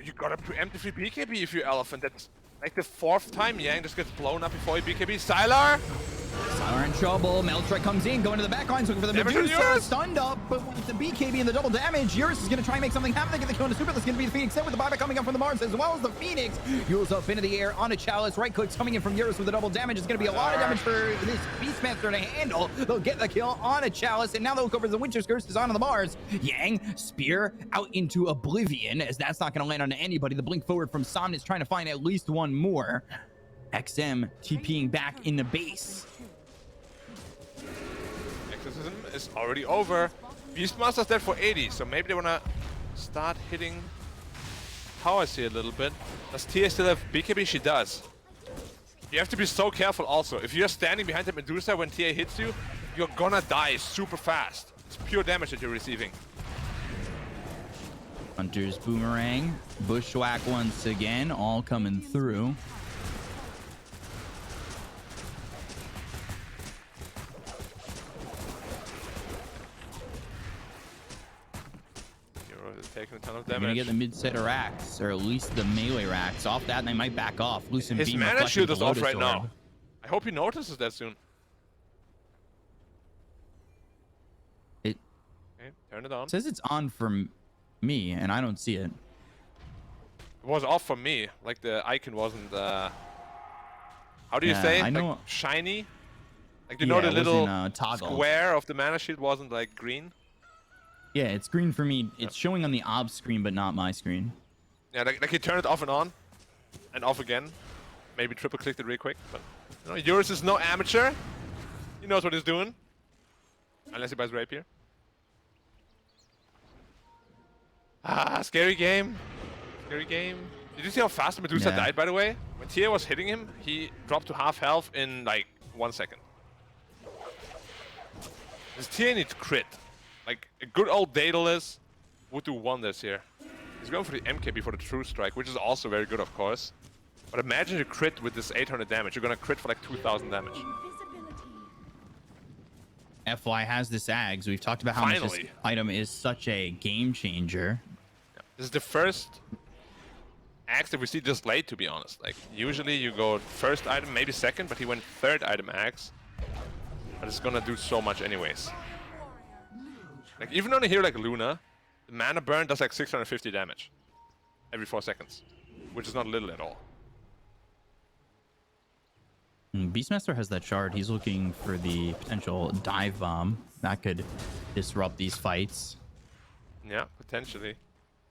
You gotta preemptively BKB if you're Elephant. That's like the 4th time Yang just gets blown up before he BKB. Sylar! Sylar in trouble. Maelstrom comes in, going to the back lines, looking for the Damage on Medusa. Eurus! Stunned up, but with the BKB and the double damage, Eurus is going to try and make something happen. They get the kill on the Super. That's going to be the Phoenix set with the buyback coming up from the Mars, as well as the Phoenix. Yules up into the air on a Chalice. Right clicks coming in from Eurus with the double damage. It's going to be a lot of damage for this Beastmaster to handle. They'll get the kill on a Chalice, and now they'll go for the Winter's Curse is on the Mars. Yang, spear out into Oblivion, as that's not going to land on anybody. The blink forward from Somnus trying to find at least one more. XM TPing back in the base. Exorcism is already over. Beastmaster's dead for 80, so maybe they wanna start hitting towers here a little bit. Does Tia still have BKB? She does. You have to be so careful also. If you're standing behind the Medusa when Tia hits you, you're gonna die super fast. It's pure damage that you're receiving. Hunter's Boomerang, Bushwhack once again, all coming through. You're taking a ton of They're gonna damage. get the mid-set racks, or at least the melee racks. Off that, and they might back off. Lucent His Beam mana reflecting shield the is off Lotus right Orb. now. I hope he notices that soon. It Okay, turn it on. says it's on for me, and I don't see it. It was off for me. Like, the icon wasn't, how do you Yeah, say? I know- Like, shiny? Like, you Yeah, know the it little wasn't, toggle. square of the mana shield wasn't, like, green? Yeah, it's green for me. It's showing on the OBS screen, but not my screen. Yeah, like you turn it off and on, and off again. Maybe triple clicked it real quick, but you know, Eurus is no amateur. He knows what he's doing. Unless he buys Rapier. Ah, scary game. Scary game. Did you see how fast Medusa Yeah. died, by the way? When Tia was hitting him, he dropped to half health in like 1 second. This Tia needs crit. Like, a good old Daedalus would do wonders here. He's going for the MKB for the True Strike, which is also very good, of course. But imagine you crit with this 800 damage. You're gonna crit for like 2000 damage. FY has this Ags. We've talked about how much this Finally. item is such a game changer. This is the first axe that we see this late, to be honest. Like, usually you go first item, maybe second, but he went third item axe. But it's gonna do so much anyways. Like, even on a hero like Luna, the mana burn does like 650 damage every 4 seconds, which is not little at all. Beastmaster has that shard. He's looking for the potential dive bomb. That could disrupt these fights. Yeah, potentially.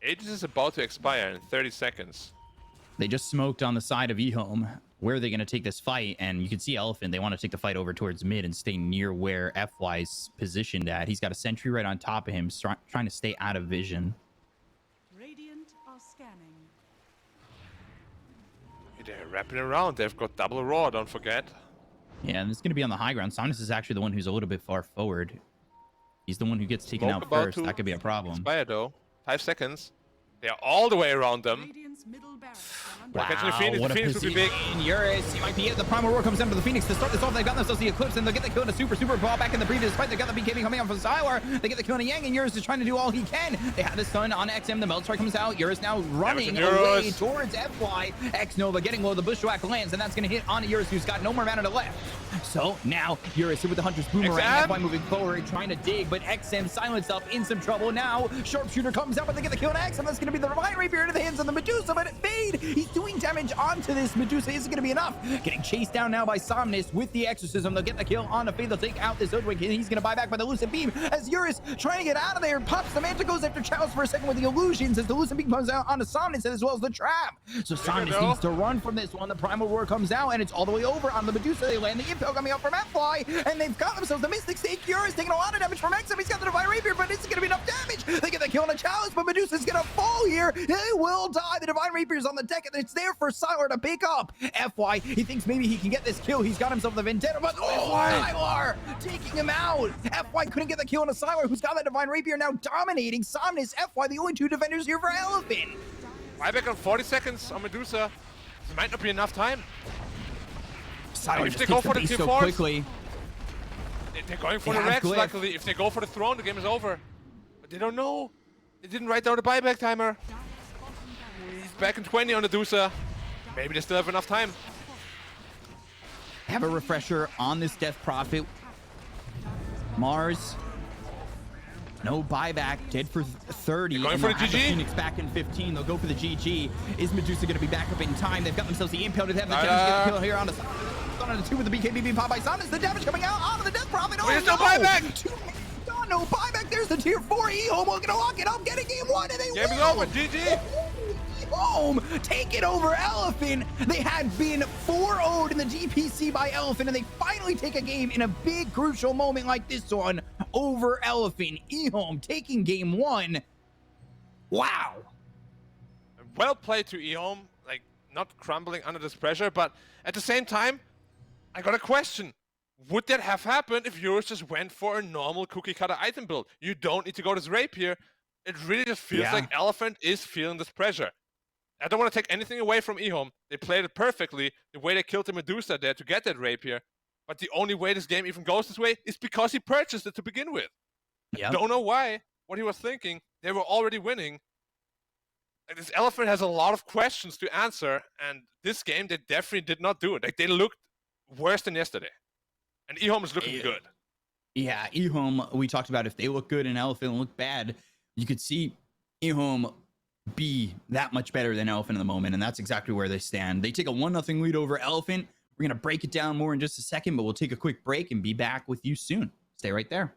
Aegis is about to expire in 30 seconds. They just smoked on the side of EHOME. Where are they going to take this fight? And you can see Elephant, they want to take the fight over towards mid and stay near where FY's positioned at. He's got a sentry right on top of him, trying to stay out of vision. Radiant are scanning. They're wrapping around. They've got double raw, don't forget. Yeah, and it's going to be on the high ground. Somnus is actually the one who's a little bit far forward. He's the one who gets taken Smoke out about first. to That could be a problem. Expire though. 5 seconds. They're all the way around them. Radiant's middle barracks are under Wow, catching the Phoenix. What The a Phoenix would be big. position. Eurus, he might be it. The Primal Roar comes down to the Phoenix to start this off. They've got themselves the Eclipse, and they'll get the kill in a super ball back in the previous fight. They got the BKB coming out from Sylar. They get the kill in a Yang, and Eurus is trying to do all he can. They had the stun on XM. The Melt Strike comes out. Eurus now running away towards FY. X-Nova getting low. The Bushwhack lands, and that's going to hit on Eurus, who's got no more mana left. So now Eurus hit with the Hunter's Boomerang. FY moving forward, trying to dig, but XM silenced up in some trouble. Now Sharpshooter comes out, but they get the kill on XM. That's going to be the Divine Rapier into the hands of the Medusa, but it fade. He's doing damage onto this Medusa. Isn't going to be enough. Getting chased down now by Somnus with the Exorcism. They'll get the kill on the Fade. They'll take out this Hoodwink, and he's going to buy back by the Lucid Beam as Eurus trying to get out of there. Pops the Manta, goes after Chalice for a second with the illusions as the Lucid Beam comes out onto Somnus as well as the trap. So Somnus needs to run from this one. The Primal Roar comes out, and it's all the way over on the Medusa. They land the Impel coming out from FY, and they've got themselves the Mystic Stake. Eurus taking a lot of damage from XM. He's got the Divine Rapier, but it's going to be enough damage. They get the kill on the Chalice, but Medusa's going to fall here. He will die. The Divine Rapier's on the deck, and it's there for Sylar to pick up. FY, he thinks maybe he can get this kill. He's got himself the Vendetta, but Sylar taking him out. FY couldn't get the kill on a Sylar, who's got that Divine Rapier now dominating Somnus. FY, the only two defenders here for Elephant. Buyback on 40 seconds on Medusa. It might not be enough time. Sylar If just they go takes the for the base tier so fours, quickly. They're going for They the have Rex, Glyph. luckily. If they go for the Throne, the game is over. But they don't know. They didn't write down the buyback timer. He's back in 20 on the Medusa. Maybe they still have enough time. Have a refresher on this Death Prophet. Mars. No buyback. Dead for 30. Going and for they'll the have GG? Phoenix back in 15. They'll go for the GG. Is Medusa going to be back up in time? They've got themselves the Impale. They have the chance to get the kill here on the on the 2 with the BKB being popped by Somnus. The damage coming out of the Death Prophet. Oh, There's no buyback. 2 minutes done. No buyback. There's the tier 4 EHOME. We're going to lock it up. Getting game 1, and they Game is will. over. GG. Home, take it over Elephant. They had been 4-0'd in the DPC by Elephant, and they finally take a game in a big crucial moment like this one over Elephant. EHOME taking game 1. Wow. Well played to EHOME, like not crumbling under this pressure, but at the same time, I got a question. Would that have happened if yours just went for a normal cookie cutter item build? You don't need to go this Rapier. It really just feels like Elephant is feeling this pressure. I don't want to take anything away from EHOME. They played it perfectly, the way they killed the Medusa there to get that Rapier. But the only way this game even goes this way is because he purchased it to begin with. Yeah. Don't know why, what he was thinking. They were already winning. And this Elephant has a lot of questions to answer, and this game, they definitely did not do it. Like, they looked worse than yesterday. And EHOME is looking good. Yeah, EHOME, we talked about if they look good and Elephant look bad, you could see EHOME be that much better than Elephant in the moment, and that's exactly where they stand. They take a 1-0 lead over Elephant. We're going to break it down more in just a second, but we'll take a quick break and be back with you soon. Stay right there.